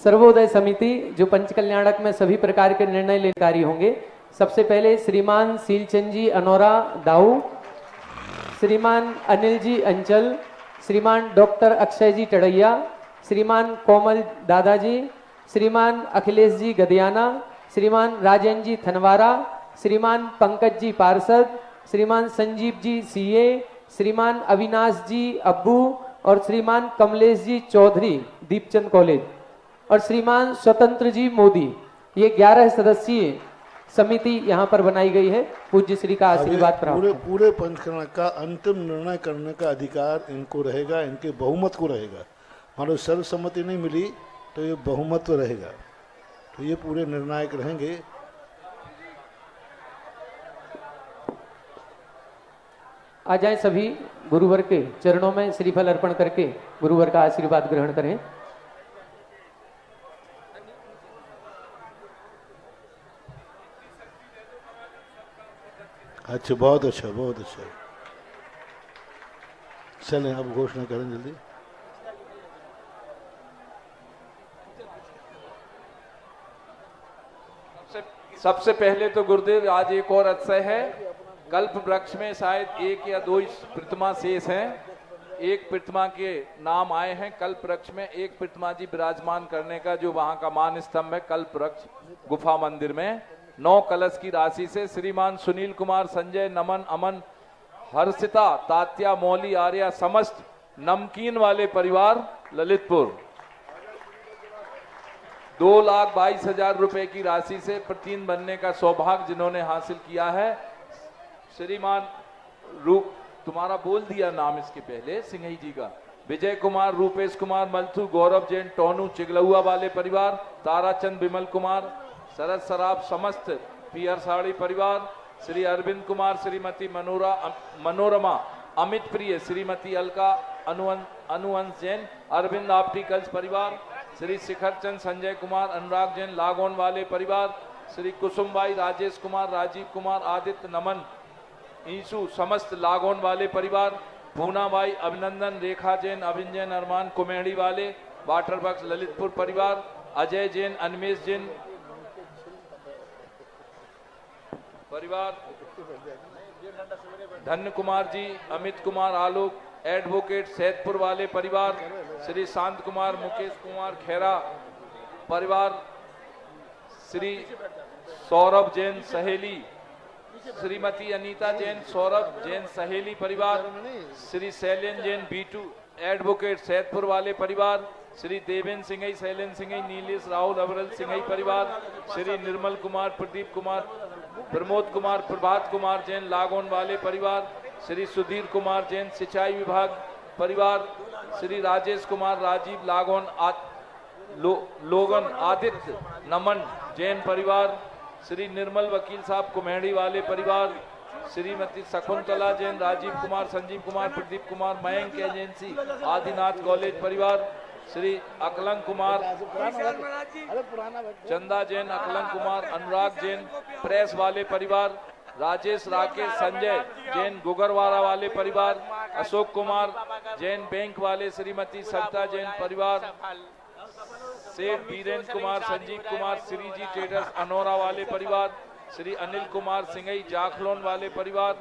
सर्वोदय समिति जो पंच कल्याणक में सभी प्रकार के निर्णय लेकारी होंगे। सबसे पहले श्रीमान सीलचंद जी अनोरा दाऊ, श्रीमान अनिल जी अंचल, श्रीमान डॉक्टर अक्षय जी टड़ैया, श्रीमान कोमल दादाजी, श्रीमान अखिलेश जी गदियाना, श्रीमान राजेंद्र जी थनवारा, श्रीमान पंकज जी पार्षद, श्रीमान संजीव जी सीए, श्रीमान अविनाश जी अब्बू और श्रीमान कमलेश जी चौधरी दीपचंद कॉलेज और श्रीमान स्वतंत्र जी मोदी। ये 11 सदस्यीय समिति यहाँ पर बनाई गई है। पूज्य श्री का आशीर्वाद प्राप्त। पूरे पंचकरण का अंतिम निर्णय करने का अधिकार इनको रहेगा, इनके बहुमत को रहेगा। मान लो सर्वसम्मति नहीं मिली तो ये बहुमत तो रहेगा, तो ये पूरे निर्णायक रहेंगे। आ जाएं सभी गुरुवर के चरणों में श्रीफल अर्पण करके गुरुवर का आशीर्वाद ग्रहण करें। अच्छा, बहुत अच्छा, बहुत अच्छा। चलें अब घोषणा करें जल्दी। सबसे पहले तो गुरुदेव आज एक और अतिशय है, कल्प वृक्ष में शायद 1 या 2 प्रतिमा शेष हैं। एक प्रतिमा के नाम आए हैं कल्प वृक्ष में, एक प्रतिमा जी विराजमान करने का जो वहां का मान स्तंभ है कल्प वृक्ष गुफा मंदिर में। 9 कलश की राशि से श्रीमान सुनील कुमार, संजय, नमन, अमन, हर्षिता, तात्या, मौली, आर्या, समस्त नमकीन वाले परिवार ललितपुर 2,22,000 रुपए की राशि से प्रतीन बनने का सौभाग्य जिन्होंने हासिल किया है। श्रीमान रूप, तुम्हारा बोल दिया नाम इसके पहले, सिंघई जी का, विजय कुमार, रूपेश कुमार, मलथू, गौरव जैन, टोनू, चिगलहुआ वाले परिवार, ताराचंद, विमल कुमार, शरद सराब, समस्त पियर साड़ी परिवार, श्री अरविंद कुमार, श्रीमती मनोरमा, अमित प्रिय, श्रीमती अलका, अनुवंश जैन, अरविंद ऑप्टिकल्स परिवार, श्री शिखर चंद, संजय कुमार, अनुराग जैन, लागोन वाले परिवार, श्री कुसुमबाई, राजेश कुमार, राजीव कुमार, आदित्य, नमन, ईसु, समस्त लागोन वाले परिवार, पूनाबाई, अभिनंदन, रेखा जैन, अभिन जैन, अरमान, कुमेहड़ी वाले, वाटर बक्स ललितपुर परिवार, अजय जैन, अनमेश जैन परिवार, धन्य कुमार जी, अमित कुमार, आलोक, एडवोकेट सैदपुर वाले परिवार, श्री शांत कुमार, मुकेश कुमार खेरा परिवार, श्री सौरभ जैन सहेली, श्रीमती अनीता जैन, सौरभ जैन सहेली परिवार, श्री शैलेन जैन, बीटू एडवोकेट सैदपुर वाले परिवार, श्री देवेंद्र सिंघई, शैलेन सिंघई, नीलेश, राहुल, अवरल सिंघई परिवार, श्री निर्मल कुमार, प्रदीप कुमार, प्रमोद कुमार, प्रभात कुमार जैन, लागोन वाले परिवार, श्री सुधीर कुमार जैन, सिंचाई विभाग परिवार, श्री राजेश कुमार, राजीव, लागोन, लोगन, आदित्य, नमन जैन परिवार, श्री निर्मल वकील साहब, कुमेहड़ी वाले परिवार, श्रीमती शकुंतला जैन, राजीव कुमार, संजीव कुमार, प्रदीप कुमार, मयंक एजेंसी, आदिनाथ कॉलेज परिवार, श्री अकलंग कुमार, चंदा जैन, अकलंग कुमार, अनुराग जैन, प्रेस वाले परिवार, राजेश, राकेश, संजय जैन, गुगरवारा वाले परिवार, अशोक कुमार जैन, बैंक वाले, श्रीमती सविता जैन परिवार, सेठ बीरेन्द्र कुमार, संजीव कुमार, श्री जी ट्रेडर्स अनोरा वाले परिवार, श्री अनिल कुमार सिंघई, जाखलोन वाले परिवार,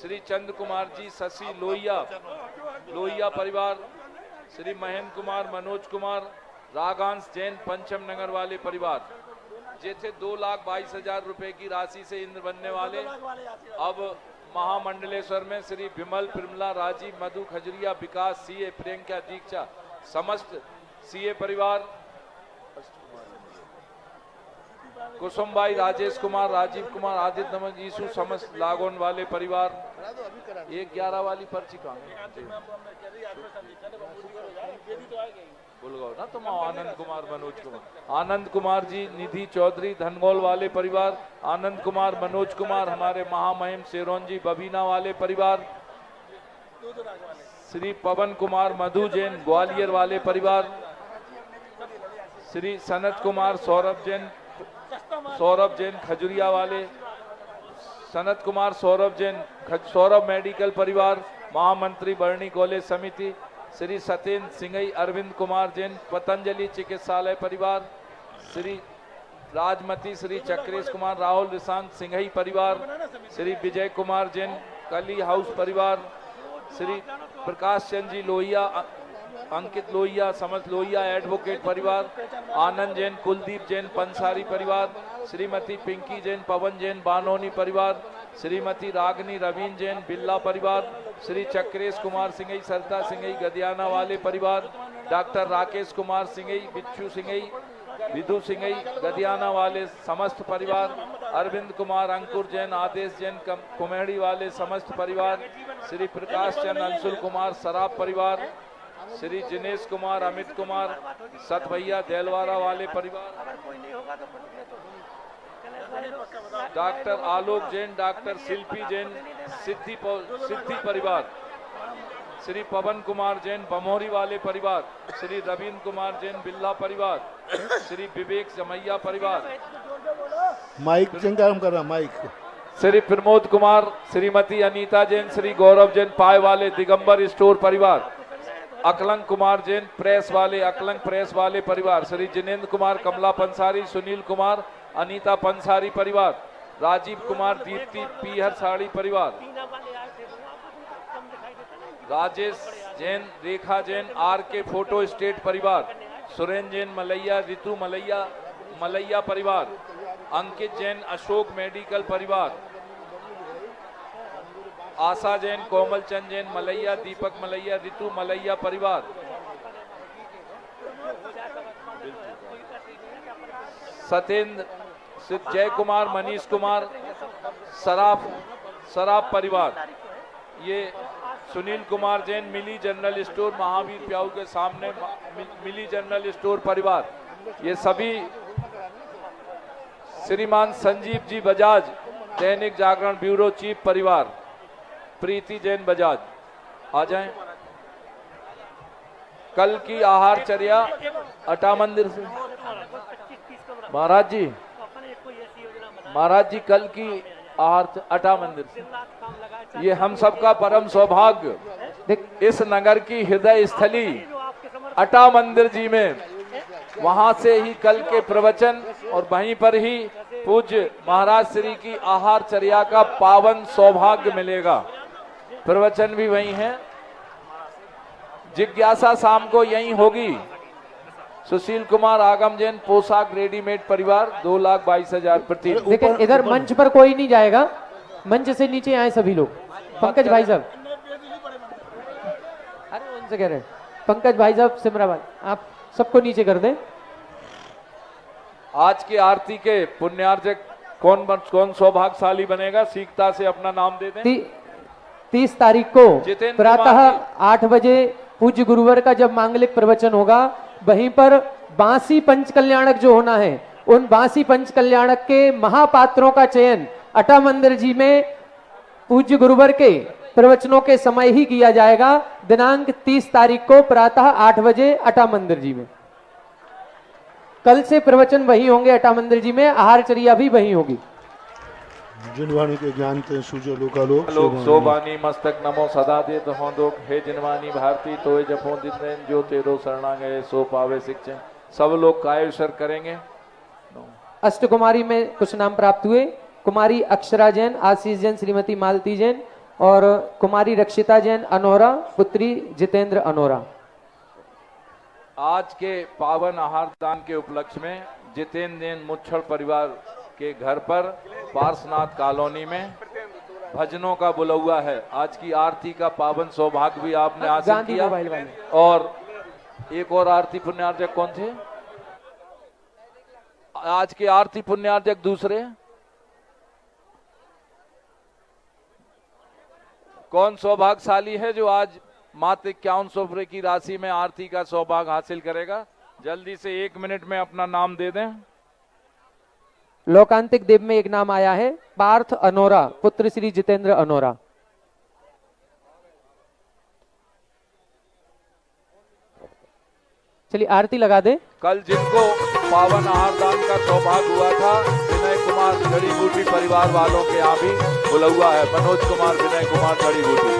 श्री चंद्र कुमार जी, शशि लोहिया परिवार, श्री महेंद्र कुमार, मनोज कुमार, रागांश जैन पंचम नगर वाले परिवार, जैसे 2,22,000 रुपए की राशि से इंद्र बनने वाले अब महामंडलेश्वर में श्री विमल पिरमला राजीव मधु खजुरिया विकास सीए प्रियंका दीक्षा समस्त सीए परिवार, कुसुमबाई राजेश कुमार राजीव कुमार आदित्य नमन यीशु समस्त लागोन वाले परिवार, 1/11 वाली पर्ची कहाँ भूल गए ना तुम। आनंद कुमार मनोज कुमार, आनंद कुमार जी निधि चौधरी धनगोल वाले परिवार, आनंद कुमार मनोज कुमार हमारे महामहिम शेरोन जी बबीना वाले परिवार, श्री पवन कुमार मधु जैन ग्वालियर वाले परिवार, श्री सनत कुमार सौरभ जैन खजुरिया वाले, सनत कुमार सौरभ जैन सौरभ मेडिकल परिवार, महामंत्री बरनी कॉलेज समिति, श्री सत्येंद्र सिंघई अरविंद कुमार जैन पतंजलि चिकित्सालय परिवार, श्री राजमती श्री चक्रेश कुमार राहुल रिशांत सिंघई परिवार, श्री विजय कुमार जैन कली हाउस परिवार, श्री प्रकाश चंद जी लोहिया अंकित लोहिया समस्त लोहिया एडवोकेट परिवार, आनंद जैन कुलदीप जैन पंसारी परिवार, श्रीमती पिंकी जैन पवन जैन बानोनी परिवार, श्रीमती रागनी रवीन जैन बिल्ला परिवार, श्री चक्रेश कुमार सिंघई सरता सिंघई गदियाना वाले परिवार, डॉक्टर राकेश कुमार सिंघई बिच्छू सिंघई विधु सिंघई गदियाना वाले समस्त परिवार, अरविंद कुमार अंकुर जैन आदेश जैन कुमेड़ी वाले समस्त परिवार, श्री प्रकाश चंद अंशुल कुमार सराब परिवार, श्री जिनेश कुमार अमित कुमार सत भैया देलवारा वाले परिवार, डॉक्टर आलोक जैन डॉक्टर शिल्पी जैन सिद्धि परिवार, श्री पवन कुमार जैन बमोरी वाले परिवार, श्री रवीन्द्र कुमार जैन बिल्ला परिवार, श्री विवेक जमैया परिवार, माइक काम कर रहा माइक, श्री प्रमोद कुमार श्रीमती अनीता जैन श्री गौरव जैन पाए वाले दिगंबर स्टोर परिवार, अकलंग कुमार जैन प्रेस वाले अकलंग प्रेस वाले परिवार, श्री जिनेन्द्र कुमार कमला पंसारी सुनील कुमार अनीता पंसारी परिवार, राजीव कुमार दीप्ति पीहर साड़ी परिवार, राजेश जैन रेखा जैन आर के फोटो स्टेट परिवार, सुरेंद्र जैन मलैया रितु मलैया परिवार, अंकित जैन अशोक मेडिकल परिवार, आशा जैन कोमल चंद जैन मलैया दीपक मलैया रितु मलैया परिवार, सत्येंद्र जय कुमार मनीष कुमार सराफ परिवार, ये सुनील कुमार जैन मिली जनरल स्टोर महावीर प्याऊ के सामने मिली जनरल स्टोर परिवार, ये सभी श्रीमान संजीव जी बजाज दैनिक जागरण ब्यूरो चीफ परिवार, प्रीति जैन बजाज आ जाएं। कल की आहारचर्या अटा मंदिर से महाराज जी कल की आहार अटा मंदिर से, ये हम सबका परम सौभाग्य इस नगर की हृदय स्थली अटा मंदिर जी में, वहां से ही कल के प्रवचन और वहीं पर ही पूज्य महाराज श्री की आहारचर्या का पावन सौभाग्य मिलेगा। प्रवचन भी वही है, जिज्ञासा शाम को यही होगी। सुशील कुमार आगम जैन पोशाक रेडीमेड परिवार 2,22,000 प्रति। देखिए इधर मंच पर कोई नहीं जाएगा, मंच से नीचे आए सभी लोग। पंकज भाई साहब, अरे उनसे कह रहे हैं पंकज भाई साहब सिमराबाद, आप सबको नीचे कर दें। आज की आरती के पुण्यार्जक कौन सौभाग्यशाली बनेगा, सीखता से अपना नाम दे दें। 30 तारीख को प्रातः 8 बजे पूज्य गुरुवर का जब मांगलिक प्रवचन होगा, वहीं पर बांसी पंच कल्याणक जो होना है, उन बांसी पंच कल्याणक के महापात्रों का चयन अटा मंदिर जी में पूज्य गुरुवर के प्रवचनों के समय ही किया जाएगा। दिनांक 30 तारीख को प्रातः 8 बजे अटा मंदिर जी में। कल से प्रवचन वही होंगे अटा मंदिर जी में, आहारचर्या भी वही होगी। जिनवाणी के ज्ञान ते सूजो लोकालोक लोक सोबानी मस्तक नमो सदा दे तो होंदोक हे जिनवानी भारती तोय जपो दिन जो तेरो शरणा गए सो पावे शिक्षण। सब लोग कायशर करेंगे। अष्ट कुमारी में कुछ नाम प्राप्त हुए। कुमारी अक्षरा जैन, आशीष जैन, श्रीमती मालती जैन और कुमारी रक्षिता जैन अनोरा, पुत्री जितेंद्र अनोरा। आज के पावन आहार दान के उपलक्ष्य में जितेंद्र जैन मुच्छड़ परिवार के घर पर पार्श्वनाथ कॉलोनी में भजनों का बुलौआ है। आज की आरती का पावन सौभाग्य भी आपने हासिल किया। और एक और आरती पुण्यार्जक कौन थे? आज के आरती पुण्यार्जक दूसरे कौन सौभाग्यशाली है जो आज मात्र 5100 रुपये की राशि में आरती का सौभाग्य हासिल करेगा? जल्दी से 1 मिनट में अपना नाम दे दें। लोकांतिक देव में एक नाम आया है, पार्थ अनोरा, पुत्र श्री जितेंद्र अनोरा। चलिए आरती लगा दे। कल जिनको पावन आहार दान का सौभाग्य हुआ था, विनय कुमार जड़ी बूटी परिवार वालों के यहाँ भी बुलौआ है। मनोज कुमार, विनय कुमार जड़ी बूटी।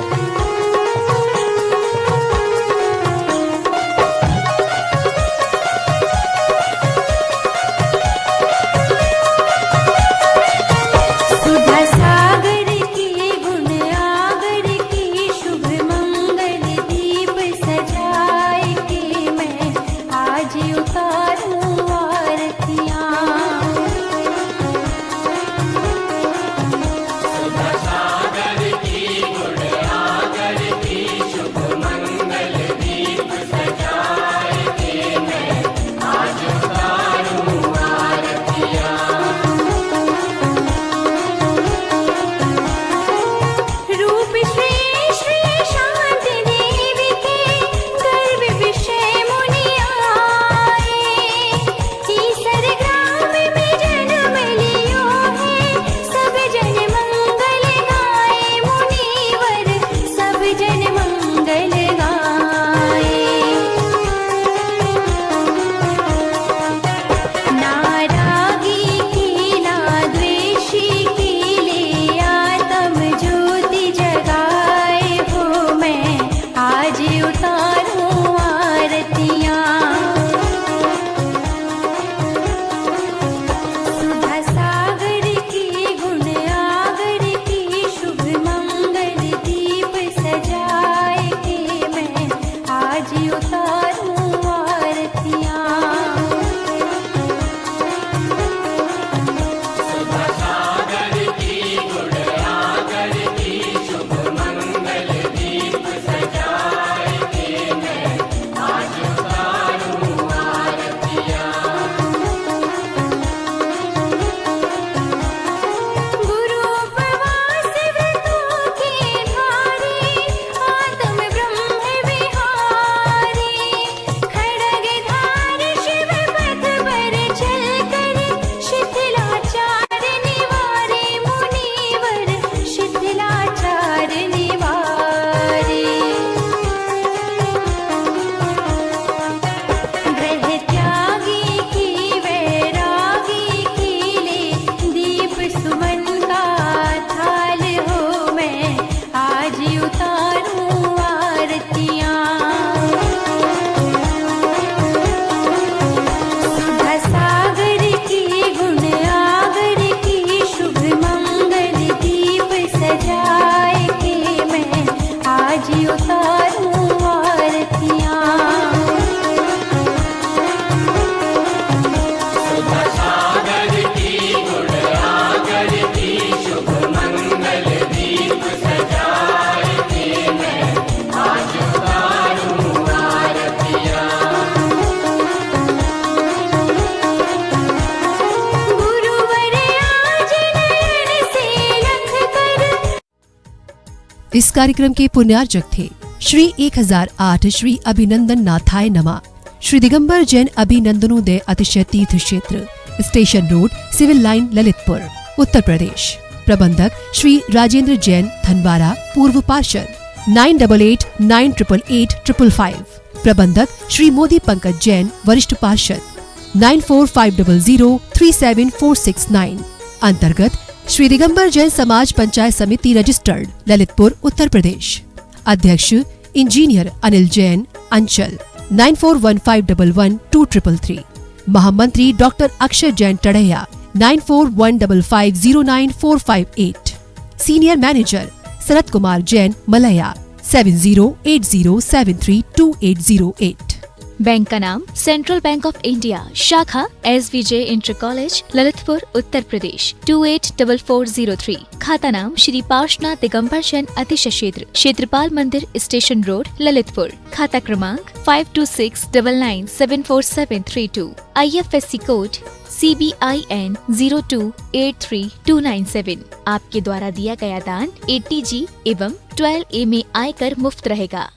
इस कार्यक्रम के पुण्यार्जक थे श्री 1008 श्री अभिनंदन नाथाय नमा, श्री दिगंबर जैन अभिनंदनोदय अतिशय तीर्थ क्षेत्र, station road, civil line, Lalitpur, Uttar Pradesh. प्रबंधक श्री राजेंद्र जैन धनवारा, पूर्व पार्षद 9889888555। प्रबंधक श्री मोदी पंकज जैन, वरिष्ठ पार्षद 9450037469। अंतर्गत श्री दिगंबर जैन समाज पंचायत समिति रजिस्टर्ड, ललितपुर, उत्तर प्रदेश। अध्यक्ष इंजीनियर अनिल जैन, अंचल 9415112333। महामंत्री doctor Akshay Jain Tadaiya 9415509458। Senior manager Sharad Kumar Jain, Malaya 7080732808। Bank का नाम सेंट्रल बैंक ऑफ इंडिया, शाखा SVJ inter college Lalitpur Uttar Pradesh 284403। खाता नाम श्री पार्श्वनाथ दिगंबर जैन अतिशय क्षेत्र, क्षेत्रपाल मंदिर स्टेशन रोड ललितपुर। खाता क्रमांक 5269974732। IFSC code CBIN 0283297। आपके द्वारा दिया गया दान 80G एवं 12A में आयकर मुफ्त रहेगा।